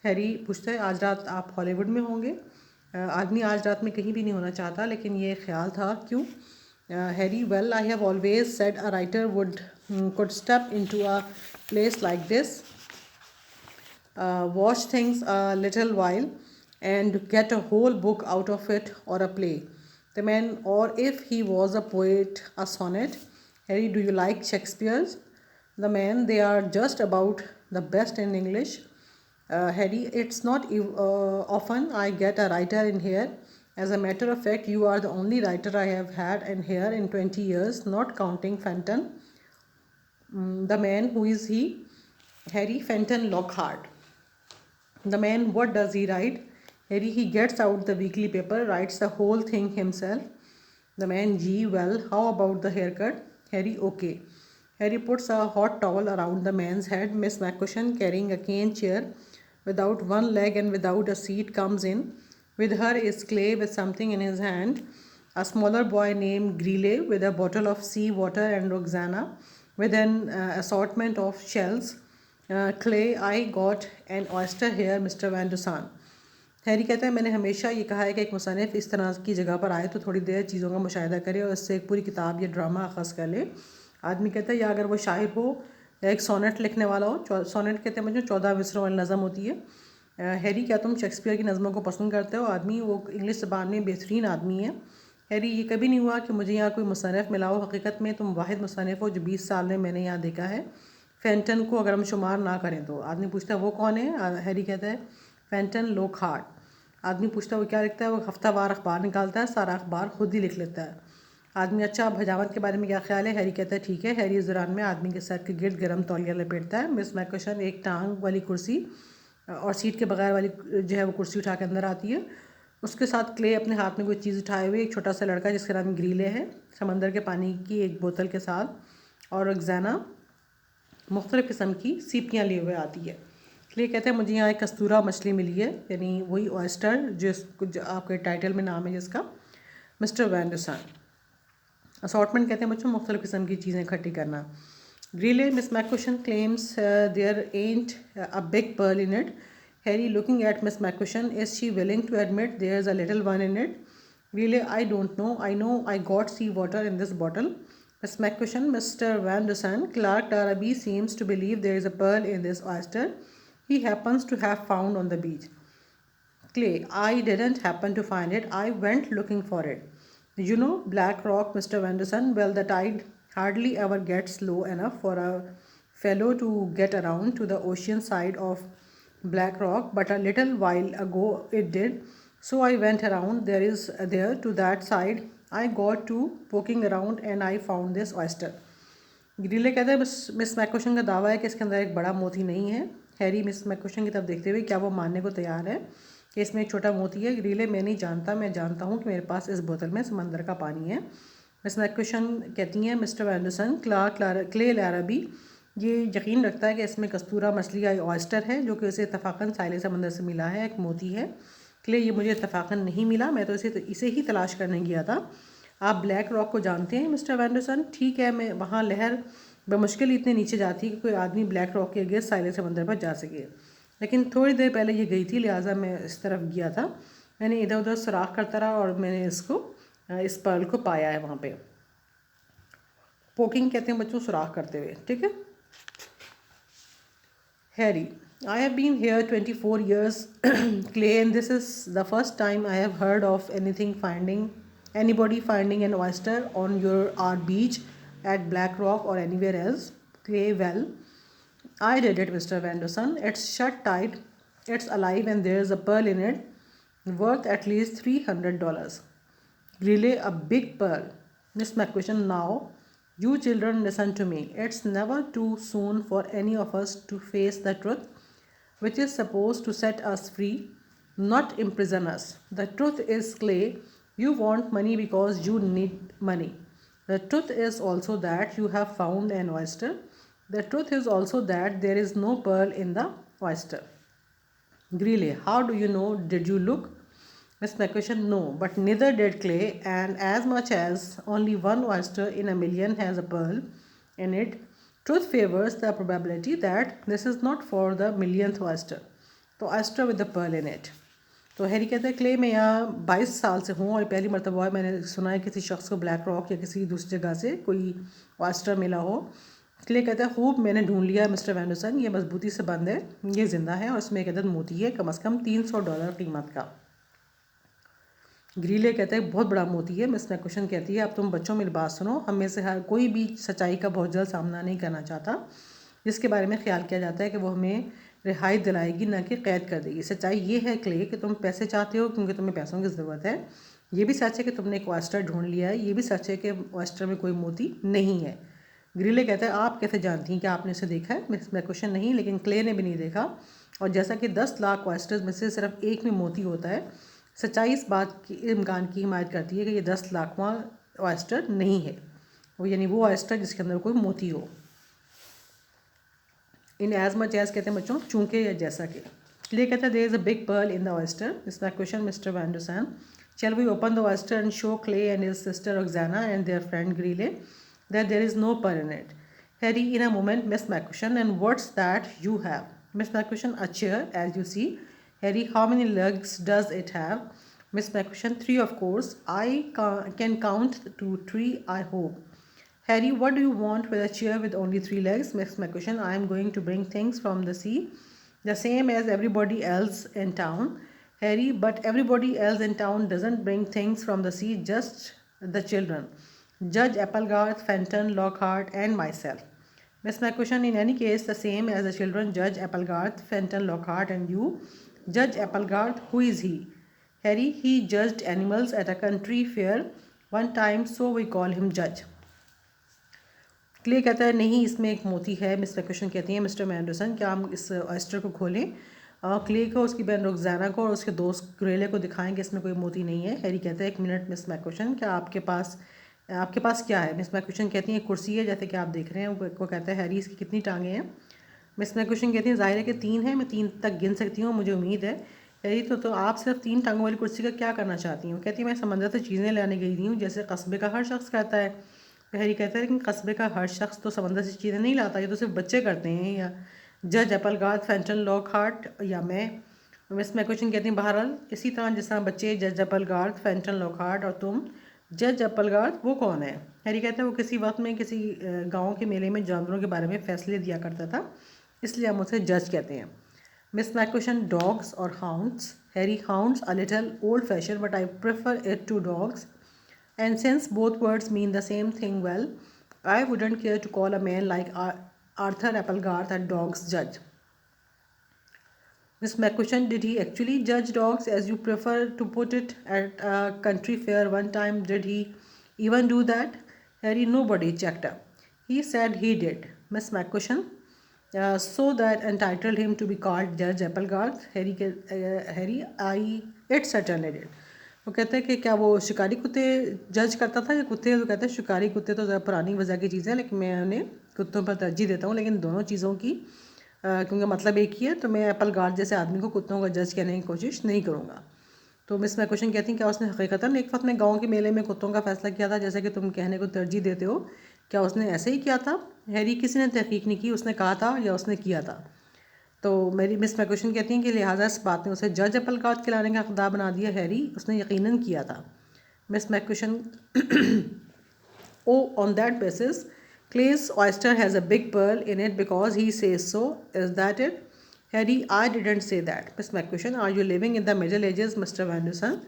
हैरी पूछता है आज रात आप हॉलीवुड में होंगे? आदमी, आज रात में कहीं भी नहीं होना चाहता, लेकिन ये ख्याल था। क्यों? Harry, well, I have always said a writer could step into a place like this, watch things a little while and get a whole book out of it, or a play. The man, or if he was a poet, a sonnet. Harry, do you like Shakespeare's? The man, they are just about the best in English. Harry, it's not often I get a writer in here. As a matter of fact, you are the only writer I have had in here in 20 years, not counting Fenton. The man, who is he? Harry, Fenton Lockhart. The man, what does he write? Harry, he gets out the weekly paper, writes the whole thing himself. The man, gee, well, how about the haircut? Harry, okay. Harry puts a hot towel around the man's head. Miss McCushion, carrying a cane chair without one leg and without a seat, comes in. With her is Clay with something in his hand. A smaller boy named Greeley with a bottle of sea water, and Roxana with an assortment of shells. Clay, I got an oyster here, Mr. Van Dusan. Harry कहता है मैंने हमेशा ये कहा है कि एक मुसन्निफ़ इस तरह की जगह पर आए तो थोड़ी देर चीज़ों का मुशाहिदा करे और इससे एक पूरी किताब या ड्रामा अख़ज़ कर ले। आदमी कहता है या अगर वो शायर हो या एक सोनेट लिखने वाला हो। सोनेट कहते हैं मुझे 14 मिसरों वाली नज़म होती है। हैरी, क्या तुम शेक्सपियर की नज़मों को पसंद करते हो? आदमी, वो इंग्लिश ज़बान में बेहतरीन आदमी है। हैरी, ये कभी नहीं हुआ कि मुझे यहाँ कोई मुसन्निफ़ मिला हो। हकीकत में तुम वाहिद मुसन्निफ़ हो जो 20 साल में मैंने यहाँ देखा है, फेंटन को अगर हम शुमार ना करें तो। आदमी पूछता है वो कौन है? हैरी कहता है फेंटन लोकहार्ट। आदमी पूछता है वो क्या लिखता है? वो हफ्तावार अखबार निकालता है, सारा अखबार खुद ही लिख लेता है। आदमी, अच्छा, अब हजामत के बारे में क्या ख्याल है? हैरी कहता है ठीक है। हैरी इस दौरान में आदमी के सर के गिर्द गर्म तौलिया लपेटता है। मिस मैकशन एक टांग वाली कुर्सी और सीट के बगैर वाली जो है वो कुर्सी उठा के अंदर आती है। उसके साथ क्ले अपने हाथ में कोई चीज़ उठाए हुए एक छोटा सा लड़का जिसका नाम ग्रीले है, समंदर के पानी की एक बोतल के साथ, और रक्जाना मुख्तलिफ़ किस्म की सीपियाँ लिए हुए आती है। क्ले कहते हैं मुझे यहाँ एक कस्तूरा मछली मिली है, यानी वही ऑयस्टर जो आपके टाइटल में नाम है जिसका, मिस्टर वैन डुसान। असॉर्टमेंट कहते हैं मुझे मुख्तलिफ़ किस्म की चीज़ें इकट्ठी करना। Really, Miss McCushion claims there ain't a big pearl in it. Harry, looking at Miss McCushion, is she willing to admit there's a little one in it? Really, I don't know. I know I got sea water in this bottle. Miss McCushion, Mr. Van Dusen, Clark Darby seems to believe there is a pearl in this oyster he happens to have found on the beach. Clay, I didn't happen to find it. I went looking for it. You know, Black Rock, Mr. Van Dusen, well, the tide hardly ever gets low enough for a fellow to get around to the ocean side of Black Rock, but a little while ago it did. So I went around there to that side. I got to poking around and I found this oyster. Grille कहता है miss मैककोशन का दावा है कि इसके अंदर एक बड़ा मोती नहीं है। हैरी मिस मैककोशन की तरफ देखते हुए क्या वो मानने को तैयार है? कि इसमें एक छोटा मोती है। ग्रीले मैं नहीं जानता, मैं जानता हूँ कि मेरे पास इस बोतल में समंदर का पानी है। मिस मैक्विशन कहती हैं मिस्टर एंडरसन क्ले लाराबी ये यकीन रखता है कि इसमें कस्तूरा मछली या ऑयस्टर है जो कि उसे इत्तफाकन साहिल समंदर से मिला है, एक मोती है। क्ले ये मुझे इत्तफाकन नहीं मिला, मैं तो इसे ही तलाश करने गया था। आप ब्लैक रॉक को जानते हैं मिस्टर एंडरसन? ठीक है, मैं वहाँ लहर बमुश्किल इतने नीचे जाती कि कोई आदमी ब्लैक रॉक के गिर्द साहिल समंदर पर जा सके, लेकिन थोड़ी देर पहले ये गई थी, लिहाजा मैं इस तरफ गया था। मैंने इधर उधर सुराख करता रहा और मैंने इस पर्ल को पाया है वहाँ पे। पोकिंग कहते हैं बच्चों सुराख करते हुए, ठीक है। Harry, I have been here 24 years, Clay, and this is the first time I have heard of anybody finding an oyster on our beach at Black Rock or anywhere else. Clay, well, I did it, Mr. Vanderson. It's shut tight, it's alive, and there's a pearl in it worth at least $300. Really, a big pearl. Miss McQuiston, now, you children listen to me. It's never too soon for any of us to face the truth, which is supposed to set us free, not imprison us. The truth is, Clay, you want money because you need money. The truth is also that you have found an oyster. The truth is also that there is no pearl in the oyster. Greeley, how do you know? Did you look? Miss McQuiston, no, but neither did Clay, and as much as only one oyster in a million has a pearl in it, truth favors the probability that this is not for the millionth oyster. तो oyster with the pearl in it. तो Harry कहता है clay मैं यहाँ 22 साल से हूँ और पहली मरतबा मैंने सुना है किसी शख्स को ब्लैक रॉक या किसी दूसरी जगह से कोई ऑयस्टर मिला हो। क्ले कहता है खूब मैंने ढूंढ लिया मिस्टर वैंडरसन, ये मजबूती से बंद है, ये ज़िंदा है और इसमें एक अदद मोती है कम से कम $300 कीमत का। ग्रीले कहता है बहुत बड़ा मोती है। मिस मैक्विशन कहती है अब तुम बच्चों मेरी बात सुनो, हम में से हर कोई भी सच्चाई का बहुत जल्द सामना नहीं करना चाहता, जिसके बारे में ख्याल किया जाता है कि वो हमें रिहाई दिलाएगी ना कि कैद कर देगी। सच्चाई ये है क्ले कि तुम पैसे चाहते हो क्योंकि तुम्हें पैसों की ज़रूरत है। ये भी सच है कि तुमने एक ऑयस्टर ढूंढ लिया है, ये भी सच है कि ऑयस्टर में कोई मोती नहीं है। ग्रीले कहता है आप कैसे जानती हैं कि आपने इसे देखा है? मिस मैक्विशन नहीं, लेकिन क्ले ने भी नहीं देखा, और जैसा कि 10 लाख ऑयस्टर्स में से सिर्फ एक में मोती होता है, सच्चाई इस बात की इम्कान की हिमायत करती है कि ये 10 लाखवां ऑयस्टर नहीं है, वो यानी वो ऑयस्टर जिसके अंदर कोई मोती हो। इन एज मच एज कहते हैं बच्चों चूंकि या जैसा कि। क्ले कहता है there is a big pearl in the oyster. Is my question mister Vanderson, shall we open the oyster and show Clay and his sister Roxana and their friend Greeley that there is no pearl in it? Harry, in a moment, Miss McQuiston, and what's that you have? Miss McQuiston, a chair, as you see. Harry, how many legs does it have? Miss McQuiston, 3 of course. I can count to 3, I hope. Harry, what do you want with a chair with only 3 legs? Miss McQuiston, I am going to bring things from the sea, the same as everybody else in town. Harry, but everybody else in town doesn't bring things from the sea, just the children. Judge Applegarth, Fenton, Lockhart, and myself. Miss McQuiston, in any case, the same as the children, Judge Applegarth, Fenton, Lockhart, and you. Judge Applegarth, who is he? Harry, he judged animals at a country fair one time, so we call him Judge. Clay कहता है नहीं इसमें एक मोती है। Miss मैक्विशन कहती हैं mister मैंडरसन क्या हम इस ऑयस्टर को खोलें? क्ले को, उसकी बहन रोक्साना को और उसके दोस्त ग्रेले को दिखाएं कि इसमें कोई मोती नहीं है। हैरी कहता है एक मिनट मिस मैक्विशन, क्या आपके पास क्या है? मिस मैक्विशन कहती हैं कुर्सी है जैसे कि आप देख रहे हैं। वो कहता है हैरी इसकी कितनी टांगें हैं? मिस मैक्विशन कहती हैं ज़ाहिर है कि 3 है, मैं 3 तक गिन सकती हूँ, मुझे उम्मीद है। हैरी तो आप सिर्फ 3 टांगों वाली कुर्सी का क्या करना चाहती हूँ? कहती है मैं समंदर से चीज़ें लाने गई हूँ जैसे कस्बे का हर शख्स करता है। हैरी कहता है लेकिन कस्बे का हर शख्स तो समंदर से चीज़ें नहीं लाता, ये तो सिर्फ बच्चे करते हैं, या जज एपलगार्थ, फेंटन, लॉकहार्ट या मैं। मिस मैक्विशन कहती हैं बहरहाल इसी तरह जिस तरह बच्चे जज एपलगार्थ, फेंटन, लॉकहार्ट और तुम जज एपलगार्थ, वो कौन है? हैरी कहता है वो किसी वक्त में किसी गाँव के मेले में जानवरों के बारे में फैसले दिया करता था, इसलिए हम उसे जज कहते हैं। मिस मैक्विशन डॉग्स और hounds. Harry, hounds a little old fashion but I prefer it to dogs. And since both words mean the same thing, well, I wouldn't care to call a man like Arthur Applegarth a dog's judge. Miss McQuiston, did he actually judge dogs as you prefer to put it at a country fair one time? Did he even do that? Harry, nobody checked up. He said he did. Miss McQuiston, so that entitled him to be called Judge Applegarth. Harry, I it certainly did. वो कहते हैं कि क्या वो शिकारी कुत्ते जज करता था या कुत्ते? तो कहते हैं शिकारी कुत्ते तो ज़्यादा पुरानी वजह की चीज़ है, लेकिन मैं उन्हें कुत्तों पर तरजीह देता हूँ, लेकिन दोनों चीज़ों की क्योंकि मतलब एक ही है, तो मैं एप्पल गार्ड जैसे आदमी को कुत्तों का जज करने की कोशिश नहीं करूँगा। तो मिस मैकक्वेशन कहती हैं क्या उसने हकीकतन एक वक्त में गाँव के मेले में कुत्तों का फैसला किया था जैसे कि तुम कहने को तरजीह देते हो? क्या उसने ऐसे ही किया था? हैरी, किसी ने तहकीक नहीं की, उसने कहा था या उसने किया था? तो मेरी मिस मैकक्वेशन कहती हैं कि लिहाजा इस बात ने उसे जज एप्पलगार्थ खिलाने का हकदार बना दिया। हैरी, उसने यकीनन किया था। Miss McCutcheon, oh, on that basis, Clay's oyster has a big pearl in it because he says so. Is that it? Harry, I didn't say that. Miss McCushion, are you living in the Middle Ages, Mr. Vanderson?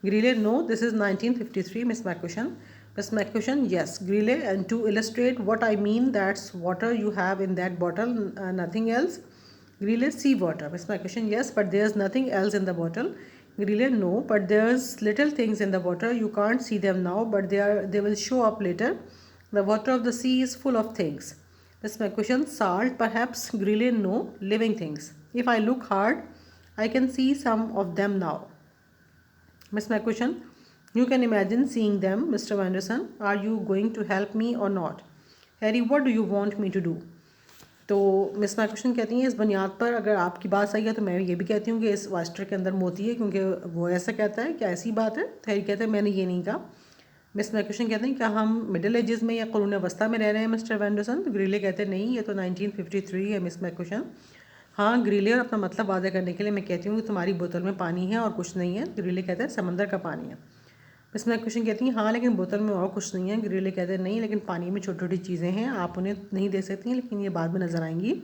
Greeley, no, this is 1953, Miss McCushion. Miss McCushion, yes. Greeley, and to illustrate what I mean, that's water you have in that bottle, nothing else. Greeley, sea water. Miss McCushion, yes, but there's nothing else in the bottle. Greeley, no, but there's little things in the water. You can't see them now, but they will show up later. The water of the sea is full of things. Miss McCushion, salt, perhaps. Greeley, no, living things. If I look hard, I can see some of them now. Miss McCushion, you can imagine seeing them, Mr. Vanderson. Are you going to help me or not? Harry, what do you want me to do? तो miss McCutcheon कहती हैं इस बुनियाद पर अगर आपकी बात सही है तो मैं ये भी कहती हूँ कि इस वास्टर के अंदर मोती है, क्योंकि वो ऐसा कहता है। क्या ऐसी बात है? हैरी कहते हैं मैंने ये नहीं कहा। मिस मैकक्वेशन कहते हैं क्या हम मिडिल एजेस में या क़ुरून वस्ता में रह रहे हैं मिस्टर वैंडरसन? तो ग्रीले कहते हैं नहीं, ये तो 1953 है मिस मैकक्वेशन। हाँ ग्रीले, और अपना मतलब वादा करने के लिए मैं कहती हूँ कि तुम्हारी बोतल में पानी है और कुछ नहीं है। ग्रीले कहते हैं समंदर का पानी है। मिस मैकक्वेशन कहती हैं हाँ लेकिन बोतल में और कुछ नहीं है। ग्रीले कहते हैं नहीं, लेकिन पानी में छोटी छोटी चीज़ें हैं, आप उन्हें नहीं दे सकती हैं, लेकिन ये बाद में नज़र आएंगी।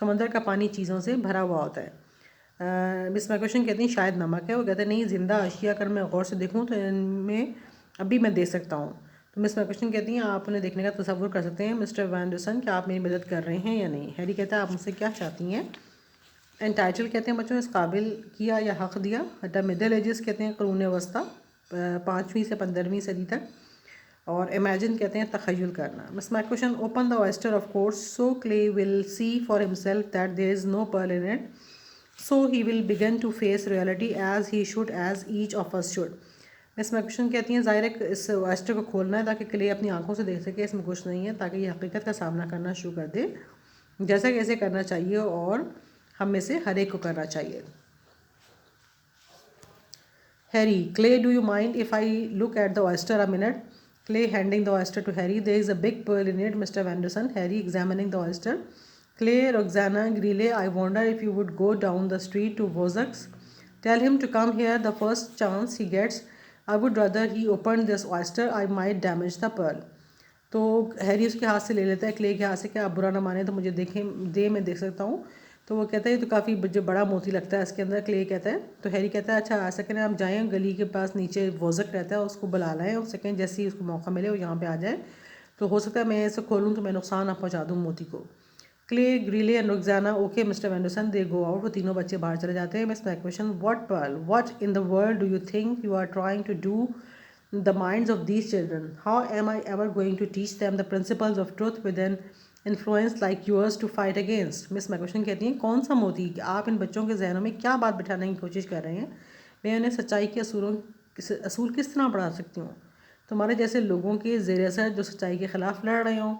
समंदर का पानी चीज़ों से भरा हुआ होता है। मिस मैकक्वेशन कहती हैं शायद नमक है। वो कहते हैं नहीं, ज़िंदा अशिया अगर मैं गौर से देखूँ तो इनमें अभी मैं दे सकता हूँ। तो मिस मैकक्वेशन कहती हैं आप उन्हें देखने का तसव्वुर कर सकते हैं मिस्टर वैंडरसन, क्या आप मेरी मदद कर रहे हैं या नहीं? हैरी कहता है आप मुझसे क्या चाहती हैं? एंटाइटल कहते हैं बच्चों इस काबिल किया या हक़ दिया। द मिडल एजेस कहते हैं क़ुरून वस्ता 5वीं से 15वीं सदी तक। और इमेजिन कहते हैं तख़य्युल करना। Miss McCutcheon, open the oyster of course so Clay will see for himself that there is no pearl in it, so he will begin to face reality as he should, as each of us should. Miss McCutcheon कहती हैं ज़ाहिर है इस oyster को खोलना है ताकि clay अपनी आंखों से देख सके इसमें कुछ नहीं है, ताकि ये हकीकत का सामना करना शुरू कर दे जैसा कि ऐसे करना चाहिए और हम में से हर एक को करना चाहिए। Harry, Clay, do you mind if I look at the oyster a minute? Clay handing the oyster to Harry. There is a big pearl in it, Mr. Vanderson. Harry examining the oyster. Clay, Roxana, Greeley, I wonder if you would go down the street to Vozak's. Tell him to come here the first chance he gets. I would rather he opened this oyster. I might damage the pearl. तो Harry उसके हाथ से ले लेता है, clay के हाथ से। क्या आप बुरा ना माने तो मुझे मैं देख सकता हूँ। तो वो कहता है ये तो काफ़ी बड़ा मोती लगता है इसके अंदर। क्ले कहता है, तो हैरी कहता है अच्छा ऐसा करें आप जाएँ गली के पास नीचे वोज़क रहता है, उसको बुला लाएँ और सेकेंड जैसे ही उसको मौका मिले वो यहाँ पे आ जाए, तो हो सकता है मैं इसे खोलूँ तो मैं नुकसान ना पहुँचा दूँ मोती को। Clay, Greeley and Roxana, okay mister Vanderson, they go out. वो तीनों बच्चे बाहर चले जाते हैं। Miss McCutcheon, what pearl, what in the world do you think you are trying to do the minds of these children? How am I ever going to teach them the principles of truth with an influence like yours to fight against? Miss McCutcheon कहती हैं कौन सा मोती, आप इन बच्चों के जहनों में क्या बात बिठाने की कोशिश कर रहे हैं? मैं उन्हें सच्चाई के असूल किस तरह पढ़ा सकती हूँ तुम्हारे जैसे लोगों के ज़ेर असर जो सच्चाई के ख़िलाफ़ लड़ रहे हों?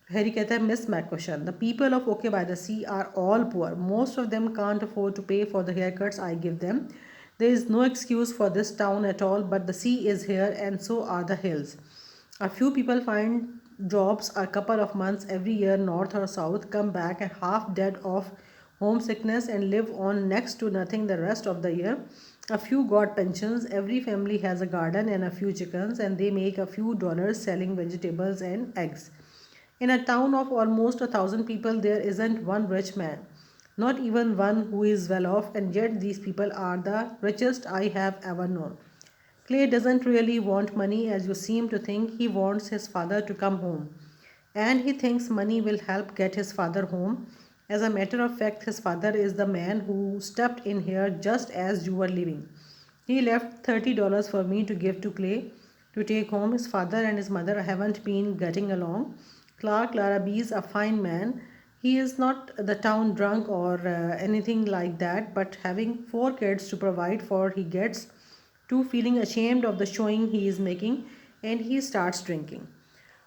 हैरी कहता है Miss McCutcheon, the people of okay by the sea are all poor, most of them can't afford to pay for the hair cuts I give them. There is no excuse for this town at all, but the sea is here and so are the hills. A few people find jobs a couple of months every year north or south, come back and half dead of homesickness and live on next to nothing the rest of the year. A few got pensions, every family has a garden and a few chickens, and they make a few dollars selling vegetables and eggs. In a town of almost 1,000 people, there isn't one rich man. Not even one who is well off, and yet these people are the richest I have ever known. Clay doesn't really want money as you seem to think. He wants his father to come home. And he thinks money will help get his father home. As a matter of fact, his father is the man who stepped in here just as you were leaving. He left $30 for me to give to Clay to take home. His father and his mother haven't been getting along. Clark Larrabee is a fine man. He is not the town drunk or anything like that, but having 4 kids to provide for, he gets to feeling ashamed of the showing he is making, and he starts drinking.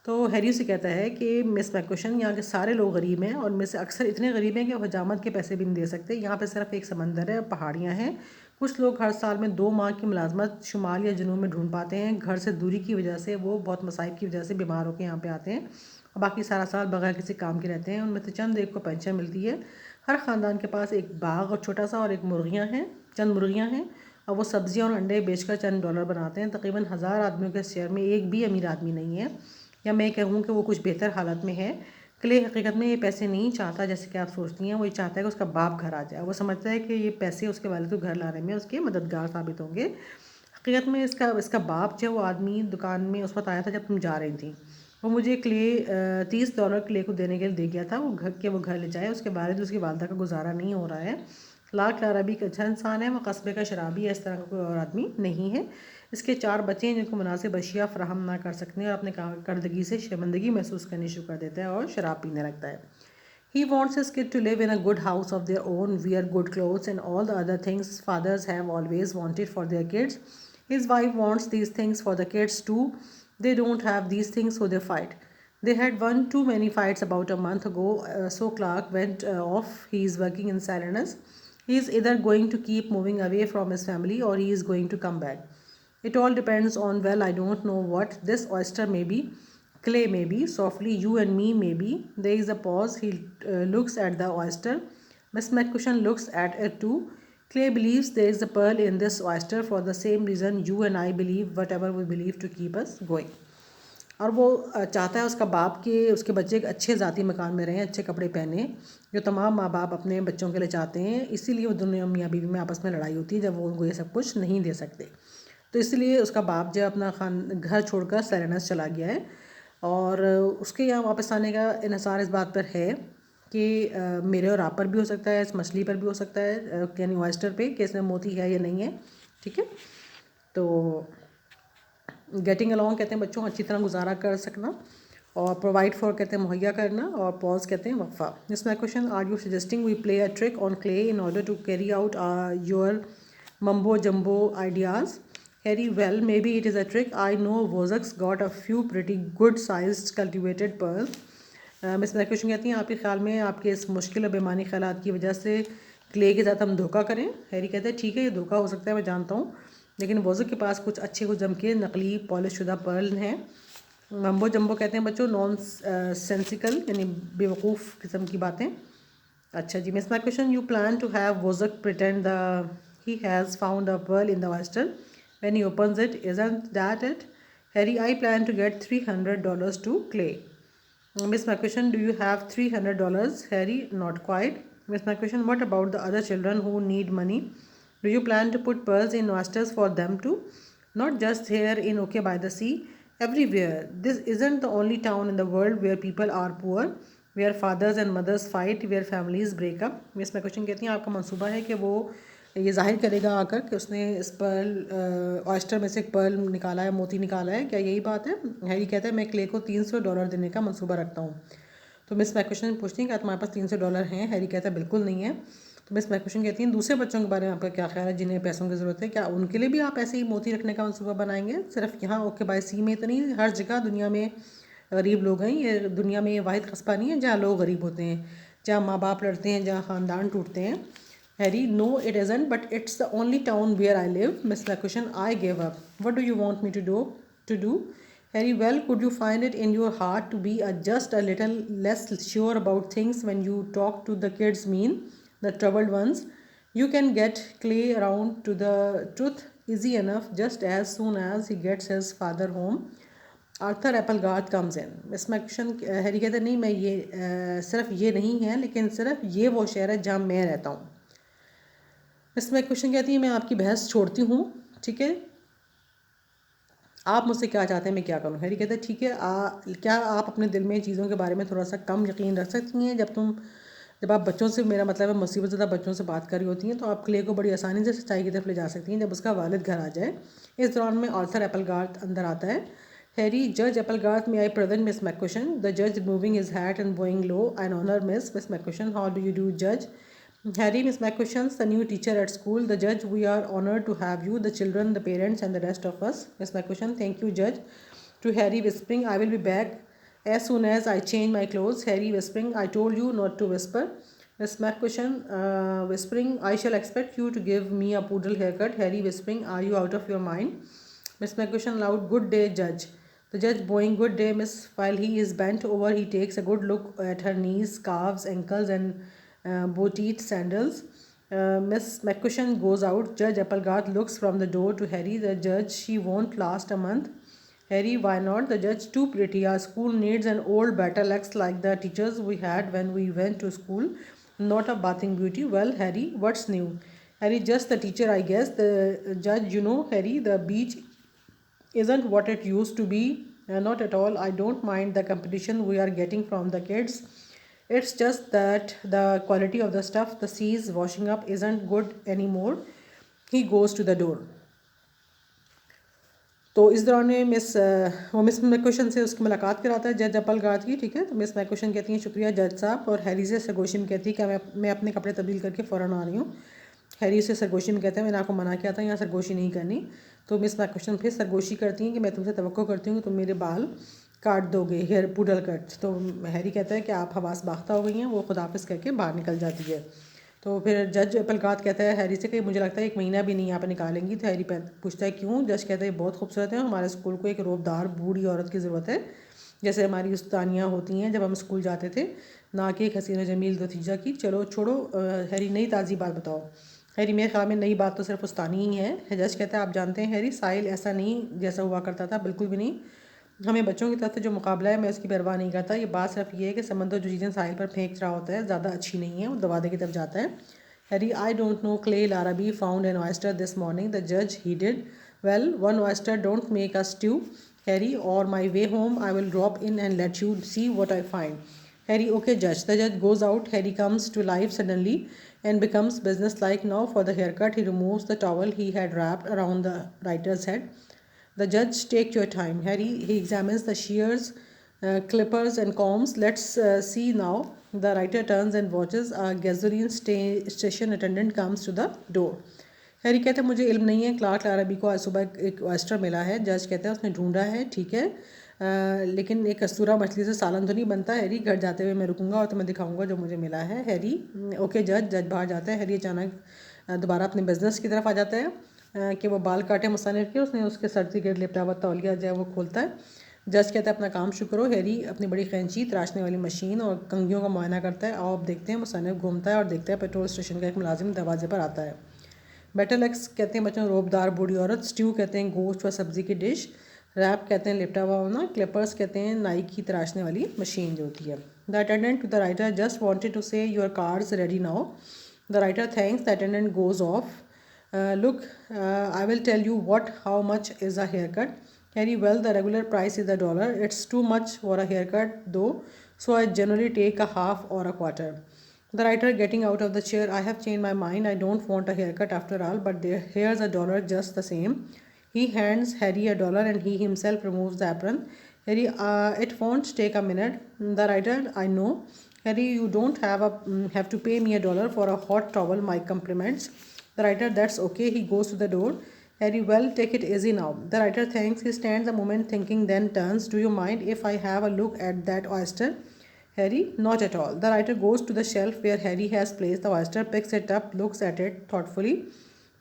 तो Harry से कहता है कि miss मैक्वेशन, यहाँ के सारे लोग गरीब हैं और में से अक्सर इतने गरीब हैं कि वो हजामत के पैसे भी नहीं दे सकते। यहाँ पे सिर्फ एक समंदर है, पहाड़ियाँ हैं। कुछ लोग हर साल में 2 माह की मुलाजमत शुमाल या जुनूब में ढूंढ पाते हैं। घर से दूरी की वजह से वो बहुत मसाइब की वजह से बीमार होकर यहाँ पे आते हैं और बाकी सारा साल बगैर किसी काम के रहते हैं। उनमें से चंद एक को पेंशन मिलती है। हर ख़ानदान के पास एक बाग और छोटा सा और एक मुर्गियाँ हैं, चंद मुर्गियाँ हैं, और वो सब्ज़ियाँ और अंडे बेचकर चंद डॉलर बनाते हैं। तकरीबन 1000 आदमियों के शहर में एक भी अमीर आदमी नहीं है, या मैं कहूँ कि वो कुछ बेहतर हालत में है। क्ले हकीकत में ये पैसे नहीं चाहता जैसे कि आप सोचती हैं। वो ये चाहता है कि उसका बाप घर आ जाए। वो समझता है कि ये पैसे उसके वालिद को घर लाने में उसके मददगार साबित होंगे। हकीकत में इसका बाप जो वो आदमी दुकान में उस वक्त आया था जब तुम जा रही थी। वो मुझे क्ले $30 क्ले को देने के लिए दे गया था, वो घर ले जाए। उसके वालिद उसकी वालदा का गुजारा नहीं हो रहा है। लाख लारा भी एक अच्छा इंसान है, वो कस्बे का शराबी है, इस तरह का कोई और आदमी नहीं है। इसके 4 बच्चे हैं जिनको मुनासिब अशिया फराहम ना कर सकते और अपने करदगी से शर्मिंदगी महसूस करनी शुरू कर देता है और शराब पीने लगता है। He wants his kid to live in a good house of their own, wear good clothes and all the other things fathers have always wanted for their kids. His wife wants these things for the kids too. They don't have these things, so they fight. They had won too many fights about a month ago, so Clark went off. He is working in Salinas. He is either going to keep moving away from his family or he is going to come back. It all depends on, well, I don't know what. This oyster may be, clay may be, softly, you and me may be. There is a pause. He looks at the oyster. Miss McCushion looks at it too. Clay believes there is a pearl in this oyster for the same reason you and I believe whatever we believe to keep us going. और वो चाहता है उसका बाप कि उसके बच्चे एक अच्छे ज़ाती मकान में रहें, अच्छे कपड़े पहने, जो तमाम माँ बाप अपने बच्चों के लिए चाहते हैं। इसीलिए वो दोनों मियाँ बीवी में आपस में लड़ाई होती है जब वो उनको ये सब कुछ नहीं दे सकते। तो इसलिए उसका बाप जो अपना घर छोड़कर सेलेनस चला गया है, और उसके यहाँ वापस आने का इन्हिसार इस बात पर है कि मेरे और आप पर भी हो सकता है, इस मछली पर भी हो सकता है, यानी ऑयस्टर पे, कि इसमें मोती है या नहीं है। ठीक है, तो गेटिंग अलॉन्ग कहते हैं बच्चों अच्छी तरह गुजारा कर सकना, और प्रोवाइड फॉर कहते हैं मुहैया करना, और पॉज कहते हैं वक्फा। This my question, are you suggesting we play a trick on Clay in order to carry out your mumbo jumbo ideas? Harry, well, maybe it is a trick. I know Wozak's got a few pretty good-sized cultivated pearls. Miss McCutcheon कहती हैं आपके ख्याल में आपके इस मुश्किल और बेमानी ख्यालात की वजह से क्ले के साथ हम धोखा करें? हैरी कहता है ठीक है, ये धोखा हो सकता है, मैं जानता हूँ, लेकिन वोज़क के पास कुछ अच्छे कुछ जम के नकली पॉलिश शुदा पर्ल हैं। मम्बो जम्बो कहते हैं बच्चों नॉन सेंसिकल, यानी बेवकूफ़ किस्म की बातें। अच्छा जी, Miss McCutcheon, you plan to have Wozak pretend he has found a pearl in the oyster when he opens it. Isn't that it? Harry, I plan to get $300 to Clay. Miss McCushion, do you have $300? Harry, not quite. Miss McCushion, what about the other children who need money? Do you plan to put pearls in oysters for them too? Not just here in OK by the Sea, everywhere. This isn't the only town in the world where people are poor, where fathers and mothers fight, where families break up. Miss McCushion कहती हैं आपका मंसूबा है कि वो ये जाहिर करेगा आकर कि उसने इस पर्ल ऑयस्टर में से एक पर्ल निकाला है, मोती निकाला है। क्या यही बात है? हैरी कहता है मैं क्ले को $300 देने का मंसूबा रखता हूँ। तो मिस मैक्वेशन पूछती हैं क्या तुम्हारे पास $300 हैं? हैरी कहता है बिल्कुल नहीं है। तो मिस मैक्वेशन कहती हैं दूसरे बच्चों के बारे में आपका क्या ख्याल है जिन्हें पैसों की ज़रूरत है? क्या उनके लिए भी आप ऐसे ही मोती रखने का मंसूबा बनाएंगे? सिर्फ यहाँ ओके बाय सी में तो नहीं, हर जगह दुनिया में गरीब लोग हैं। ये दुनिया में ये वाहिद कस्बा नहीं है जहाँ लोग गरीब होते हैं, जहाँ माँ बाप लड़ते हैं, जहाँ ख़ानदान टूटते हैं। Harry, no it isn't, but it's the only town where I live. Miss McCushion, I gave up. What do you want me to do? Harry, well, could you find it in your heart to be just a little less sure about things when you talk to the kids the troubled ones? You can get Clay around to the truth easy enough just as soon as he gets his father home. Arthur Applegarth comes in. Miss McCutcheon Harry कहते नहीं, मैं ये सिर्फ ये नहीं है, लेकिन सिर्फ ये वो शहर है जहाँ मैं रहता हूँ। मिस मैक्वेशन कहती है मैं आपकी बहस छोड़ती हूँ, ठीक है, आप मुझसे क्या चाहते हैं मैं क्या करूँ? हैरी कहता है ठीक है, क्या आप अपने दिल में चीज़ों के बारे में थोड़ा सा कम यकीन रख सकती हैं? जब आप बच्चों से, मेरा मतलब है मुसीबत ज़्यादा बच्चों से बात कर रही होती हैं, तो आप क्ले को बड़ी आसानी से सच्चाई की तरफ ले जा सकती हैं जब उसका वालिद घर आ जाए। इस दौरान में आर्थर एप्पलगार्थ अंदर आता है। Harry, Judge Applegarth, may I present Miss McCushion? The judge removing his hat and bowing low. I honor Miss McCushion. How do you do, Judge? Harry, Miss McCushion, the new teacher at school. The judge, we are honored to have you. The children, the parents, and the rest of us. Miss McCushion, thank you, Judge. To Harry, whispering, I will be back as soon as I change my clothes. Harry, whispering, I told you not to whisper. Miss McCushion, whispering, I shall expect you to give me a poodle haircut. Harry, whispering, are you out of your mind? Miss McCushion, loud, good day, Judge. The judge bowing, good day, miss. While he is bent over, he takes a good look at her knees, calves, ankles, and booted sandals. Miss McCushion goes out. Judge Applegarth looks from the door to Harry. The judge, she won't last a month. Harry, why not? The judge, too pretty. Our school needs an old battle axe like the teachers we had when we went to school, not a bathing beauty. Well, Harry, what's new? Harry, just the teacher, I guess. The judge, you know, Harry, the beach isn't what it used to be. Not at all. I don't mind the competition we are getting from the kids. It's just that the quality of the stuff the seas washing up isn't good anymore. He goes to the door. तो इस दौरान वो miss मैक्वेशन से उसकी मुलाकात कराता है जज अपलगार्थ की, ठीक है। तो मिस मैक्वेशन कहती हैं शुक्रिया जज साहब, और हैरी से सरगोशी में कहती है कि मैं अपने कपड़े तब्दील करके फ़ौरन आ रही हूँ। हैरी से सरगोशी में कहते हैं मैंने आपको मना किया था यहाँ सरगोशी नहीं करनी। तो मिस मैक्वेशन फिर सरगोशी करती हैं कि मैं तुमसे तवक्को करती हूँ कि तुम मेरे बाल काट दोगे, हेयर पुडल कट। तो हैरी कहता है कि आप हवास बाख्ता हो गई हैं। वो खुदाफिस कह के बाहर निकल जाती है। तो फिर जज अपलगार्थ कहता है हैरी से कि मुझे लगता है 1 महीना भी नहीं यहाँ पर निकालेंगी। तो हैरी पूछता है क्यों? जज कहता है बहुत खूबसूरत है, हमारे स्कूल को एक रोबदार बूढ़ी औरत की ज़रूरत है, जैसे हमारी उस्तानियाँ होती हैं जब हम स्कूल जाते थे, ना कि एक हसीन जमील दतीजा की। चलो छोड़ो हैरी, नई ताज़ी बात बताओ। हैरी, मेरे ख्याल में नई बात तो सिर्फ उस्तानी ही है। जज कहता है आप जानते हैं हैरी, साहिल ऐसा नहीं जैसा हुआ करता था, बिल्कुल भी नहीं। हमें बच्चों की तरफ से जो मुकाबला है मैं उसकी परवाह नहीं करता। ये बात सिर्फ ये है कि समंदर जो चीज़ें साहिल पर फेंक रहा होता है ज़्यादा अच्छी नहीं है, वो दवादे की तरफ जाता है। Harry, I don't know. Clay Larrabee found an oyster this morning. The judge, he did. Well, one oyster don't make a stew. Harry, or my way home, I will drop in and let you see what I find. Harry, okay, judge. The judge goes out. Harry comes to life suddenly and becomes businesslike now for the haircut. He removes the towel he had wrapped around the writer's head. The judge, take your time. Harry, he examines the shears, clippers and combs. Let's see now. The writer turns and watches. A gasoline station attendant comes to the door. Harry कहता है मुझे इल्म नहीं है, Clark लाराबी को आज सुबह एक ऑयस्टर मिला है। जज कहता है उसने ढूंढा है, ठीक है, लेकिन एक कस्तूरा मछली से सालन तो नहीं बनता। हैरी, घर जाते हुए मैं रुकूंगा और तुम्हें दिखाऊंगा जो मुझे मिला है। हैरी, ओके जज। जज बाहर जाता है। हैरी अचानक दोबारा अपने बिजनेस की तरफ आ जाता है कि वो बाल काटे मुसन्निफ के। उसने उसके सर से गिर लिपटा हुआ तौलिया जो है वो खोलता है। जज कहता है अपना काम शुरू करो। हैरी अपनी बड़ी कैंची, तराशने वाली मशीन और कंघियों का मुआयना करता है। आओ अब देखते हैं। मुसन्निफ घूमता है और देखता है पेट्रोल स्टेशन का एक मुलाजिम दरवाजे पर आता है। बैटल एक्स कहते हैं बच्चों रोबदार बूढ़ी औरत। स्ट्यू कहते हैं गोश्त व सब्ज़ी की डिश। रैप कहते हैं लिपटा हुआ होना। क्लिपर्स कहते हैं नाई की तराशने वाली मशीन जो होती है। The attendant to the writer, just wanted to say your car's ready now. The writer thanks. The attendant goes off. Look, I will tell you how much is a haircut. Harry, well, the regular price is $1. It's too much for a haircut though, so I generally take a half or a quarter. The writer getting out of the chair, I have changed my mind. I don't want a haircut after all, but here's $1 just the same. He hands Harry $1 and he himself removes the apron. Harry, it won't take a minute. The writer, I know. Harry, you don't have to pay me $1 for a hot towel. My compliments. The writer, that's okay. He goes to the door. Harry, well, take it easy now. The writer thanks. He stands a moment thinking, then turns. Do you mind if I have a look at that oyster? Harry, not at all. The writer goes to the shelf where Harry has placed the oyster, picks it up, looks at it thoughtfully,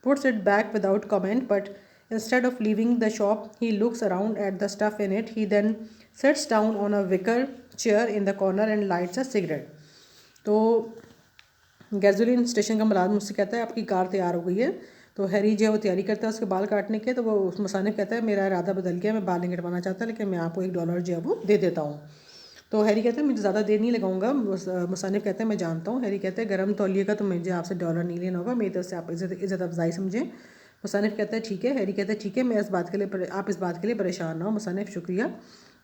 puts it back without comment, but instead of leaving the shop, he looks around at the stuff in it. He then sits down on a wicker chair in the corner and lights a cigarette. तो gasoline station का मुलाजिम मुझसे कहता है आपकी car तैयार हो गई है। तो हैरी जो है वो तैयारी करता है उसके बाल काटने के। तो वो उस मुसन्निफ कहता है मेरा इरादा बदल गया, मैं बाल नहीं कटवाना चाहता, लेकिन मैं आपको $1 जो है वो दे देता हूँ। तो हैरी कहता है मुझे ज़्यादा देर नहीं लगाऊंगा। मुसन्निफ कहता है मैं जानता हूँ। हैरी कहता है गर्म तौलिए का तो मुझे आपसे $1 नहीं लेना होगा, मेरी तरफ से आप इज़्ज़त अफजाई समझें। मुसन्निफ कहता है ठीक है। हैरी कहता है ठीक है, मैं इस बात के लिए आप इस बात के लिए परेशान ना हो। मुसन्निफ शुक्रिया।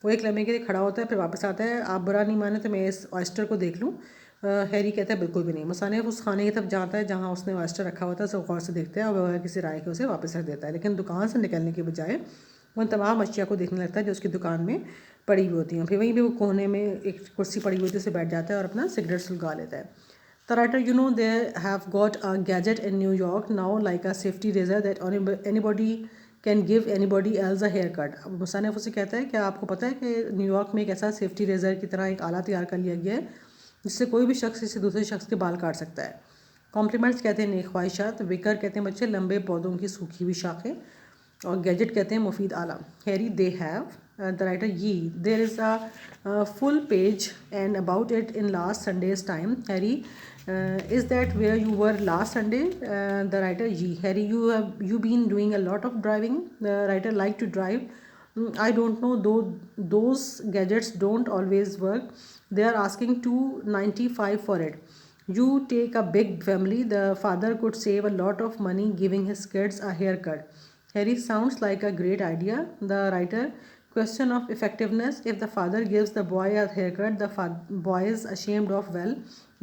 वो एक लम्हे के लिए खड़ा होता है, फिर वापस आता है। आप बुरा नहीं माने तो मैं इस ऑयस्टर को देख लूँ? हैरी कहता है बिल्कुल भी नहीं। मुसन्निफ उस खाने की तरफ जाता है जहाँ उसने ऑयस्टर रखा हुआ था, उसे गौर से देखता है और वह किसी राय के उसे वापस रख देता है। लेकिन दुकान से निकलने के बजाय वो उन तमाम अशिया को देखने लगता है जो उसकी दुकान में पड़ी हुई होती हैं। फिर वहीं पे वो कोने में एक कुर्सी पड़ी हुई होती है, उसे बैठ जाता है और अपना सिगरेट सुलगा लेता है। The writer, they have got a gadget in New York now, like a safety razor that anybody can give anybody else a haircut. अब मुसन्निफ़ उसे कहता है कि आपको पता है कि न्यूयॉर्क में एक ऐसा सेफ्टी रेज़र की तरह एक आला तैयार कर लिया गया है जिससे कोई भी शख्स किसी दूसरे शख्स के बाल काट सकता है। कॉम्प्लीमेंट्स कहते हैं नेक ख्वाहिशात, विकर कहते हैं बच्चे लंबे पौधों की सूखी हुई शाखें, और गैजेट कहते हैं मुफीद आला। Harry, they have the writer, yeah there is a full page and about it in last Sunday's time. Harry, is that where you were last Sunday? The writer, ye. Harry, you been doing a lot of driving? The writer, like to drive. I don't know, though those gadgets don't always work. They are asking $2.95 for it. You take a big family. The father could save a lot of money giving his kids a haircut. Harry, sounds like a great idea. The writer, question of effectiveness. If the father gives the boy a haircut, the boy is ashamed of, well,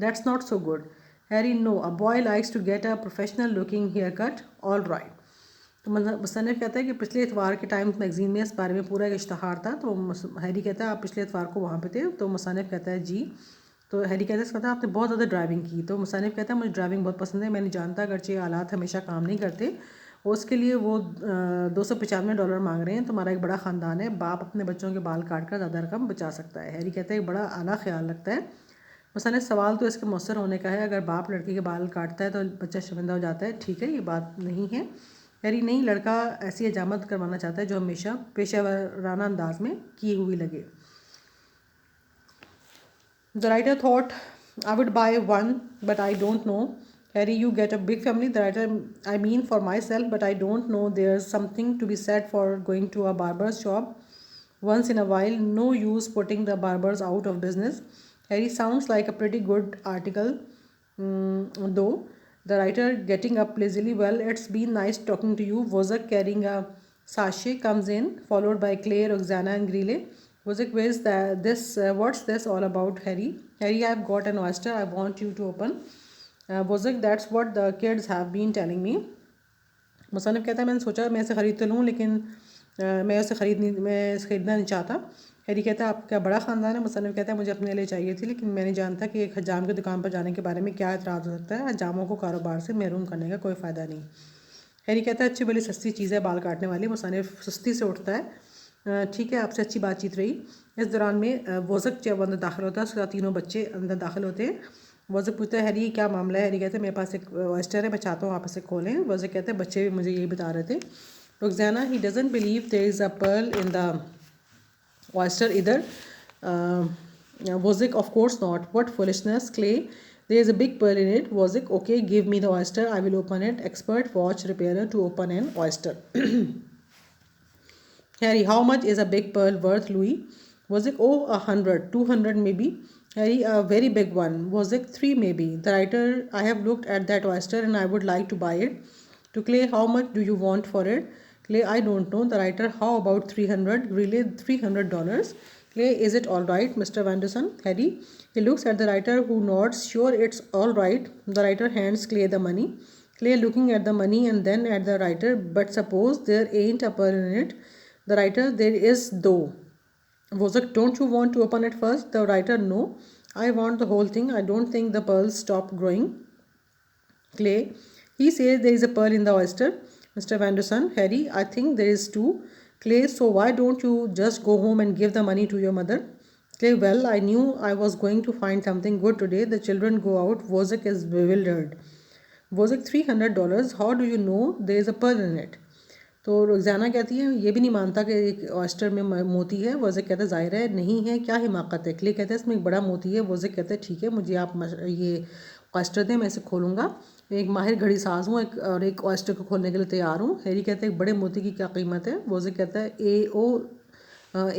that's not so good. Harry, no, a boy likes to get a professional looking haircut. All right. तो मुसन्निफ़ कहता है कि पिछले इतवार के times magazine में इस बारे में पूरा एक इश्तहार था। तो हैरी कहता है आप पिछले इतवार को वहाँ पे थे? तो मुसन्निफ़ कहता है जी। तो हैरी कहता है आपने बहुत ज़्यादा ड्राइविंग की। तो मुसन्निफ़ कहता है मुझे ड्राइविंग बहुत पसंद है, मैं नहीं जानता अगरचे आलात हमेशा काम नहीं करते। उसके लिए वो $295 मांग रहे हैं। तुम्हारा एक बड़ा ख़ानदान है, बाप अपने बच्चों के बाल काट कर ज़्यादा रकम बचा सकता है। हैरी कहता है बड़ा आला ख्याल लगता है। मुसन्निफ़, सवाल तो इसके मौसर होने का है, अगर बाप लड़की के बाल काटता है तो बच्चा शर्मिंदा हो जाता है। ठीक है, ये बात नहीं है। हैरी, नहीं, लड़का ऐसी हजामत करवाना चाहता है जो हमेशा पेशेवराना अंदाज में की हुई लगे। The writer thought I would by one but I don't know. Harry, you get a big family. The writer, I mean for myself, but I don't know. There's something to be said for going to a barber's shop once in a while. No use putting the barbers out of business. Harry, sounds like a pretty good article, though. The writer, getting up lazily, well, it's been nice talking to you. Wozak, carrying a sachet, comes in, followed by Claire, Roxana and Greeley. Wozak, what's this all about, Harry? Harry, I've got an oyster I want you to open. Wozak, that's what the kids have been telling me. मुसन्निफ़ कहता है मैंने सोचा मैं इसे ख़रीद तो लूँ, लेकिन मैं इसे ख़रीदना नहीं चाहता। हैरी कहता है आपका बड़ा ख़ानदान है। मुसन्निफ़ कहता है मुझे अपने लिए चाहिए थी, लेकिन मैं नहीं जानता कि एक हजाम की दुकान पर जाने के बारे में क्या एतराज़ हो सकता है। हजामों को कारोबार से महरूम करने का कोई फ़ायदा नहीं। हैरी कहता है अच्छी भली सस्ती चीज़ है बाल काटने वाली। मुसन्निफ़ सुस्ती से उठता है। ठीक है, आपसे अच्छी बातचीत रही। इस दौरान में वोज़क जब अंदर दाखिल होता है उसके साथ तीनों बच्चे अंदर दाखिल होते हैं। वोज़क पूछता है हैरी क्या मामला है? हैरी कहते हैं मेरे पास एक ऑयस्टर है, मैं चाहता हूँ आप इसे खोलें। वोज़क कहते हैं बच्चे भी मुझे यही बता रहे थे। रोज़ाना, he doesn't believe there is a pearl in the oyster इधर। Wozak, of course not. What foolishness. Clay, there is a big pearl in it. Wozak, okay, give me the oyster, I will open it. Expert watch repairer to open an oyster. Harry, how much is a big pearl worth, Louis? Wozak, oh, 100, 200 maybe. Harry, a very big one. Wozak, 3 maybe. The writer, I have looked at that oyster and I would like to buy it. To Clay, how much do you want for it? Clay, I don't know. The writer, how about 300? Really, $300. Clay, is it all right, Mr. Vanderson? Harry, he looks at the writer who nods. Sure, it's all right. The writer hands Clay the money. Clay looking at the money and then at the writer. But suppose there ain't a pearl in it. The writer, there is though. Wozak, don't you want to open it first? The writer, no. I want the whole thing. I don't think the pearls stop growing. Clay, he says there is a pearl in the oyster. Mr. Vanderson, Harry, I think there is too. Clay, so why don't you just go home and give the money to your mother? Clay, well, I knew I was going to find something good today. The children go out. Wozak is bewildered. Wozak, $300. How do you know there is a pearl in it? तो रोज़ाना कहती है ये भी नहीं मानता कि एक ऑयस्टर में मोती है। वोज़क कहता है ज़ाहिर है नहीं है, क्या हिमाकत है। क्ले कहता है इसमें एक बड़ा मोती है। वोज़क कहता है ठीक है, मुझे आप ये ऑयस्टर दें, मैं इसे खोलूँगा। मैं एक माहिर घड़ी साज हूँ और एक ऑयस्टर को खोलने के लिए तैयार हूँ। हैरी कहता है एक बड़े मोती की क्या कीमत है? वोज़क कहता है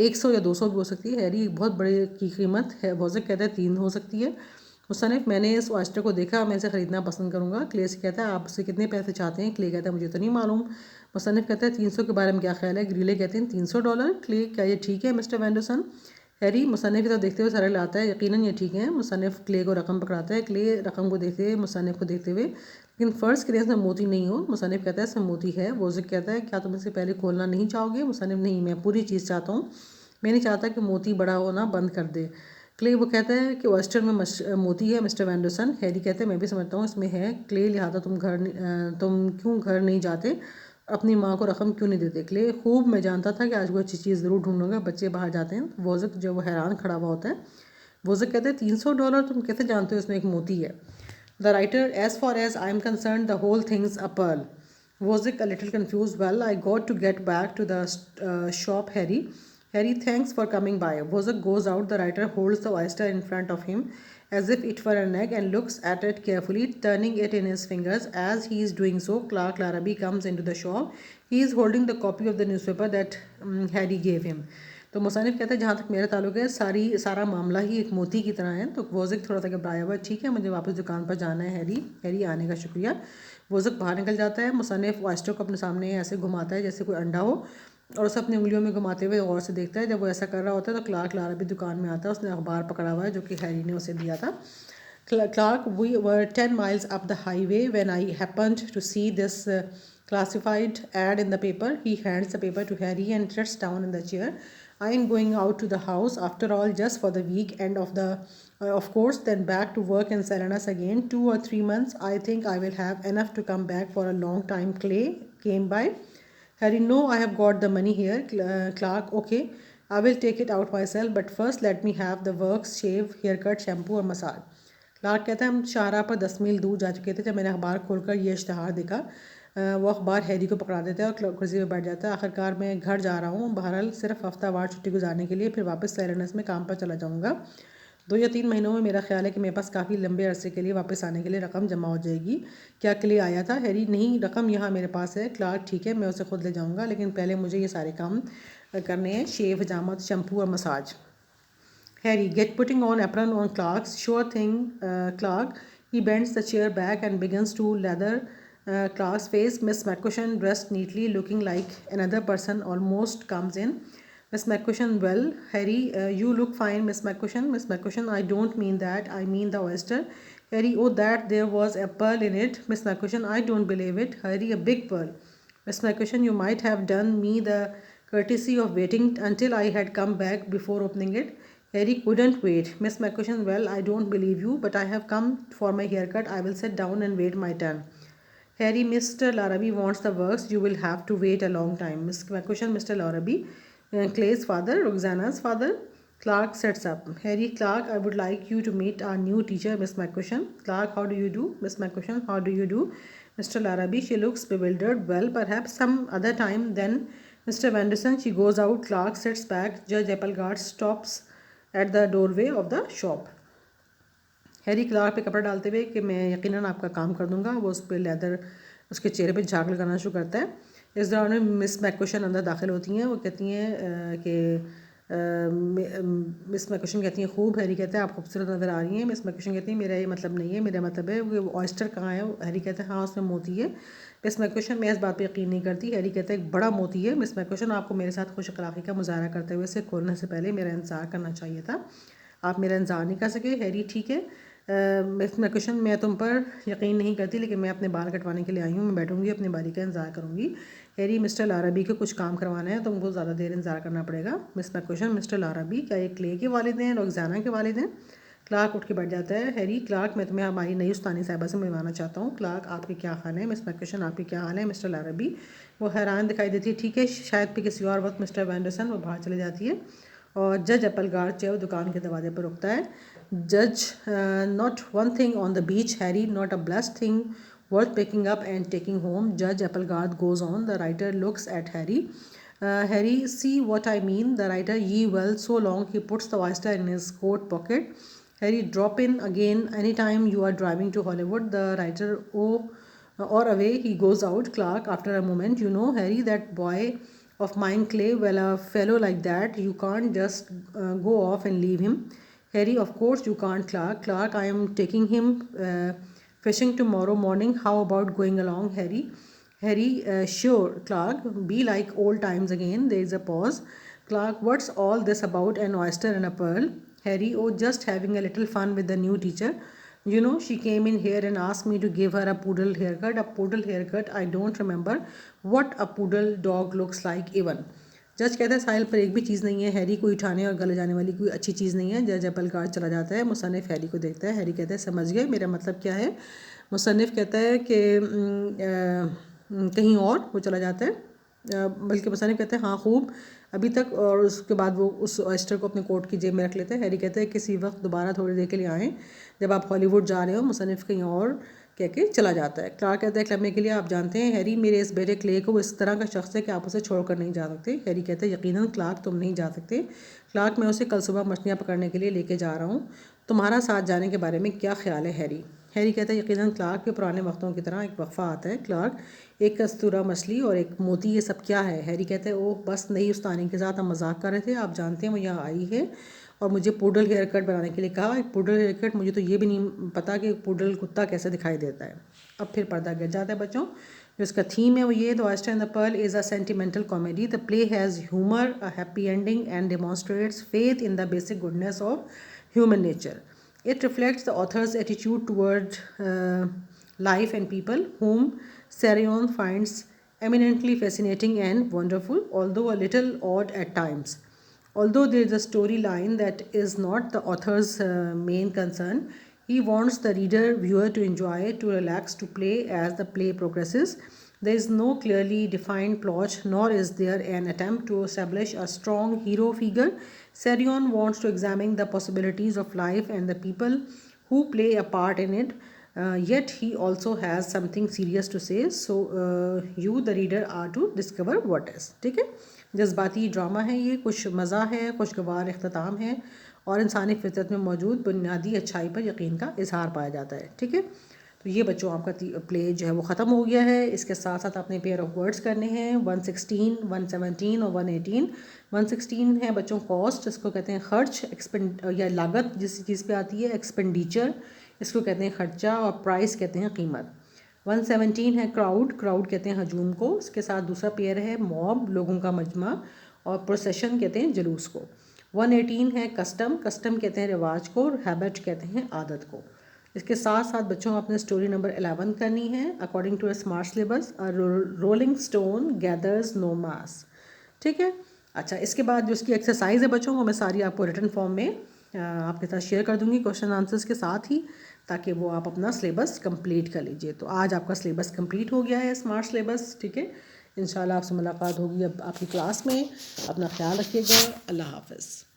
100 या 200 भी हो सकती है। हैरी बहुत बड़े की कीमत है। वोज़क कहता है 3 हो सकती है। मुसन्निफ़, मैंने इस ऑयस्टर को देखा, मैं इसे ख़रीदना पसंद करूँगा। क्ले से कहता है आप उससे कितने पैसे चाहते हैं? क्ले कहता है मुझे तो नहीं मालूम। मुसन्निफ़ कहता है 300 के बारे में क्या ख्याल है? ग्रीले कहते हैं $300। क्ले, क्या ये ठीक है मिस्टर वैंडरसन? हैरी मुसन्निफ़ की तरफ देखते हुए सारे लाता है यकीनन ये ठीक है। मुसन्निफ़ क्ले को रकम पकड़ाता है। क्ले रकम को देखते हुए मुसन्निफ़ को देखते हुए लेकिन फ़र्ज़ करें इसमें मोती नहीं हो। मुसन्निफ़ कहता है इसमें मोती है। वोज़िक कहता है क्या तुम इससे पहले खोलना नहीं चाहोगे? मुसन्निफ़ नहीं, मैं पूरी चीज़ चाहता हूँ, मैं नहीं चाहता कि मोती बड़ा होना बंद कर दे। क्ले वो कहता है कि ऑयस्टर में मोती है मिस्टर वैंडरसन। हैरी कहते हैं मैं भी समझता हूँ इसमें है। क्ले लिहाजा तुम क्यों घर नहीं जाते, अपनी माँ को रकम क्यों नहीं देते? क्ले खूब मैं जानता था कि आज कोई अच्छी चीज़ ज़रूर ढूंढूंगा। बच्चे बाहर जाते हैं। वोज़िक जो वो हैरान खड़ा हुआ होता है। वोज़िक कहते हैं $300, तुम कैसे जानते हो इसमें एक मोती है? The writer as far as I am concern the whole things a pearl. Wozzik a little confused. Well, I got to get back to the shop, Harry. Harry, thanks for coming by. Wozzik goes out. The writer holds the oyster in front of him as if it were an egg and looks at it carefully, turning it in his fingers. As he is doing so, Clark Larrabee comes into the shop. He is holding the copy of the newspaper that Harry gave him. तो मुसन्निफ़ कहते हैं जहाँ तक मेरा ताल्लुक है सारा मामला ही एक मोती की तरह है। तो वोज़िक थोड़ा सा घबराया हुआ, ठीक है मुझे वापस दुकान पर जाना है हैरी। हैरी आने का शुक्रिया। वोज़िक बाहर निकल जाता है। मुसन्निफ़ ऑयस्टर को अपने सामने ऐसे घुमाता है जैसे कोई अंडा हो और उसे अपनी उंगलियों में घुमाते हुए गौर से देखता है। जब वो ऐसा कर रहा होता है तो क्लार्क लारबी दुकान में आता है। उसने अखबार पकड़ा हुआ है जो कि हैरी ने उसे दिया था। Clark, we were 10 miles up the highway when I happened to see this classified ad in the paper. He hands the paper to Harry and sits down in the chair. I am going out to the house after all just for the week end of course, then back to work in Serenus again. 2 or 3 months. I think I will have enough to come back for a long time. Clay came by. Harry, no, I have got the money here. Clark, okay, I will take it out myself, but first let me have the works, shave, haircut, shampoo और massage. Clark कहता है हम शाहराह पर 10 मील दूर जा चुके थे जब मैंने अखबार खोलकर ये इश्तहार देखा। वो अखबार हैरी को पकड़ा देता है और कुर्सी पर बैठ जाता है। आखिरकार मैं घर जा रहा हूँ, बहरहाल सिर्फ हफ्तावार छुट्टी गुजारने के लिए, फिर वापस सेरेनस में काम पर चला जाऊँगा। 2 या 3 महीनों में मेरा ख्याल है कि मेरे पास काफ़ी लंबे अरसे के लिए वापस आने के लिए रकम जमा हो जाएगी। क्या क्ले आया था? हैरी, नहीं, रकम यहाँ मेरे पास है। क्लार्क, ठीक है मैं उसे खुद ले जाऊँगा, लेकिन पहले मुझे ये सारे काम करने हैं, शेव, हजामत, शैम्पू और massage. Harry, get putting on apron on Clark's. Sure thing, Clark. He bends the chair back and begins to lather Clark's face. Miss McCushion, dressed neatly, looking like another person, almost comes in. Miss McCushion, well, Harry, you look fine, Miss McCushion. Miss McCushion, I don't mean that. I mean the oyster. Harry, oh, that there was a pearl in it. Miss McCushion, I don't believe it. Harry, a big pearl. Miss McCushion, you might have done me the courtesy of waiting until I had come back before opening it. Harry couldn't wait. Miss McCushion, well, I don't believe you, but I have come for my haircut. I will sit down and wait my turn. Harry, Mr. Larrabee wants the works. You will have to wait a long time. Miss McCushion, Mr. Larrabee, Clay's father, Roxana's father. Clark sets up. Harry, Clark, I would like you to meet our new teacher, Miss McCushion. Clark, how do you do? Miss McCushion, how do you do? Mr. Larrabee, she looks bewildered. Well, perhaps some other time then. Mr. Vanderson, she goes out. Clark sits back. Judge Applegard stops at the doorway of the shop. Harry Clark पे कपड़ा डालते हुए कि मैं यकीनन आपका काम कर दूंगा। वो उस पर लेदर उसके चेहरे पे झाग लगाना शुरू करता है। इस दौरान मिस मैककुशन अंदर दाखिल होती हैं। वो कहती हैं कि मिस मैककुशन कहती हैं खूब। हैरी कहता है आप खूबसूरत नज़र आ रही हैं। मिस मैककुशन कहती हैं मेरा ये मतलब नहीं है, मेरा मतलब है कि ऑयस्टर कहाँ है। हैरी कहता है हाँ उसमें मोती है। मिस मैककुशन मैं इस बात पर यकीन नहीं करती। हैरी कहता है एक बड़ा मोती है। मिस मैककुशन आपको मेरे साथ खुश अखलाक़ी का मुजाहरा करते हुए इसे खोलने से पहले मेरा इंतज़ार करना चाहिए था, आप मेरा इंतज़ार नहीं कर सके। हैरी ठीक है मिस मैककुशन मैं तुम पर यकीन नहीं करती, लेकिन मैं अपने बाल कटवाने के लिए आई हूँ, मैं बैठूँगी अपनी बारी का इंतज़ार करूँगी। हैरी, मिस्टर लाराबी को कुछ काम करवाना है, तुमको ज़्यादा देर इंतज़ार करना पड़ेगा। मिस मैककुशन, मिस्टर लाराबी क्या ये क्ले के वालिद हैं, रोज़ाना के वालिद हैं? क्लार्क उठ के बैठ जाता है। हैरी, क्लार्क मैं तुम्हें हमारी नई उस्तानी साहिबा से मिलवाना चाहता हूँ। क्लार्क आपके क्या हाल है? मिस मैककुशन आपके क्या हाल है? मिस्टर लाराबी वो हैरान दिखाई देती है। ठीक है शायद पे किसी और वक्त मिस्टर वैंडरसन। वो बाहर चले जाती है और जज एप्पलगार्ड जो है वो दुकान के दरवाजे पर रुकता है। जज, not one thing on the beach Harry, not a blessed thing worth picking up and taking home. Judge Applegarth goes on. The writer looks at Harry. Harry, see what I mean? The writer, ye well, so long. He puts the oyster in his coat pocket. Harry, drop in again anytime you are driving to Hollywood. The writer, or away he goes out. Clark, after a moment, you know, Harry, that boy of mine, Clay, well, a fellow like that, you can't just go off and leave him. Harry, of course you can't, Clark. Clark, I am taking him fishing tomorrow morning. How about going along, Harry? Harry, sure, Clark. Be like old times again. There is a pause. Clark, what's all this about an oyster and a pearl? Harry, oh, just having a little fun with the new teacher. You know, she came in here and asked me to give her a poodle haircut. A poodle haircut, I don't remember what a poodle dog looks like even. जज कहता है साहिल पर एक भी चीज़ नहीं है, Harry को उठाने और गले जाने वाली कोई अच्छी चीज़ नहीं है। जज एप्पल कार्ड चला जाता है, मुसन्निफ़ हैरी को देखता है, हैरी कहता है समझ गए मेरा मतलब क्या है। मुसन्निफ़ कहता है कि कहीं और, वो चला जाता है। बल्कि मुसन्निफ़ कहते हैं हाँ खूब अभी तक, और उसके बाद वो उस ऑयस्टर को अपने कोट की जेब में रख लेते हैं। हैरी कहता है किसी वक्त दोबारा थोड़ी देर के लिए आएँ जब आप हॉलीवुड जा रहे हो। मुसन्निफ़ कहीं और कह के चला जाता है। क्लार्क कहता है क्लब में के लिए आप जानते हैं हैरी, मेरे इस बेटे क्ले को इस तरह का शख्स है कि आप उसे छोड़कर नहीं जा सकते। हैरी कहता है यकीनन क्लार्क तुम नहीं जा सकते। क्लार्क मैं उसे कल सुबह मछलियाँ पकड़ने के लिए लेके जा रहा हूँ, तुम्हारा साथ जाने के बारे में क्या ख्याल है हैरी। हैरी कहता है यकीनन क्लार्क के पुराने वक्तों की तरह एक वक्फा आता है। क्लार्क एक कस्तूरा मछली और एक मोती, ये सब क्या है। हैरी कहता है ओह बस नई उस्तानी के साथ हम मजाक कर रहे थे, आप जानते हैं वो यहाँ आई है और मुझे पूडल हेयर कट बनाने के लिए कहा। एक पूडल हेयर कट, मुझे तो ये भी नहीं पता कि पूडल कुत्ता कैसे दिखाई देता है। अब फिर पर्दा गिर जाता है बच्चों। जो इसका थीम है वो ये, the oyster and the pearl is a sentimental comedy. The play has humour, a happy ending and demonstrates faith in the basic goodness of human nature. It reflects the author's attitude toward life and people, whom Sarion finds eminently fascinating and wonderful, although a little odd at times. Although there is a storyline that is not the author's main concern, he wants the viewer to enjoy, to relax, to play as the play progresses. There is no clearly defined plot, nor is there an attempt to establish a strong hero figure. Sarion wants to examine the possibilities of life and the people who play a part in it. Yet he also has something serious to say, so you the reader are to discover what is. ठीक है, जज्बाती drama है ये, कुछ मज़ा है, खुशगवार इख्तिताम है और इंसानी फितरत में मौजूद बुनियादी अच्छाई पर यकीन का इजहार पाया जाता है। ठीक है, तो ये बच्चों आपका प्ले जो है वो ख़त्म हो गया है। इसके साथ साथ आपने पेयर ऑफ वर्ड्स करने हैं 116, 117 और 118। 116 है बच्चों कॉस्ट, इसको कहते हैं खर्च, एक्सपेंड या लागत जिस चीज़ पे आती है। एक्सपेंडिचर इसको कहते हैं खर्चा, और प्राइस कहते हैं कीमत। 117 है क्राउड, क्राउड कहते हैं हजूम को। इसके साथ दूसरा पेयर है मॉब, लोगों का मजमा, और प्रोसेशन कहते हैं जुलूस को। 118 है कस्टम, कस्टम कहते हैं रिवाज को, और हैबिट कहते हैं आदत को। इसके साथ साथ बच्चों आपने स्टोरी नंबर 11 करनी है। According to a smart syllabus, a rolling stone gathers no moss. ठीक है, अच्छा इसके बाद जो इसकी एक्सरसाइज है बच्चों वो मैं सारी आपको रिटन फॉर्म में आपके साथ शेयर कर दूंगी क्वेश्चन आंसर्स के साथ ही, ताकि वो आप अपना सिलेबस कंप्लीट कर लीजिए। तो आज आपका सिलेबस कंप्लीट हो गया है, स्मार्ट सिलेबस। ठीक है, इंशाल्लाह आपसे मुलाकात होगी अब आपकी क्लास में। अपना ख्याल रखिएगा, अल्लाह हाफ़िज़।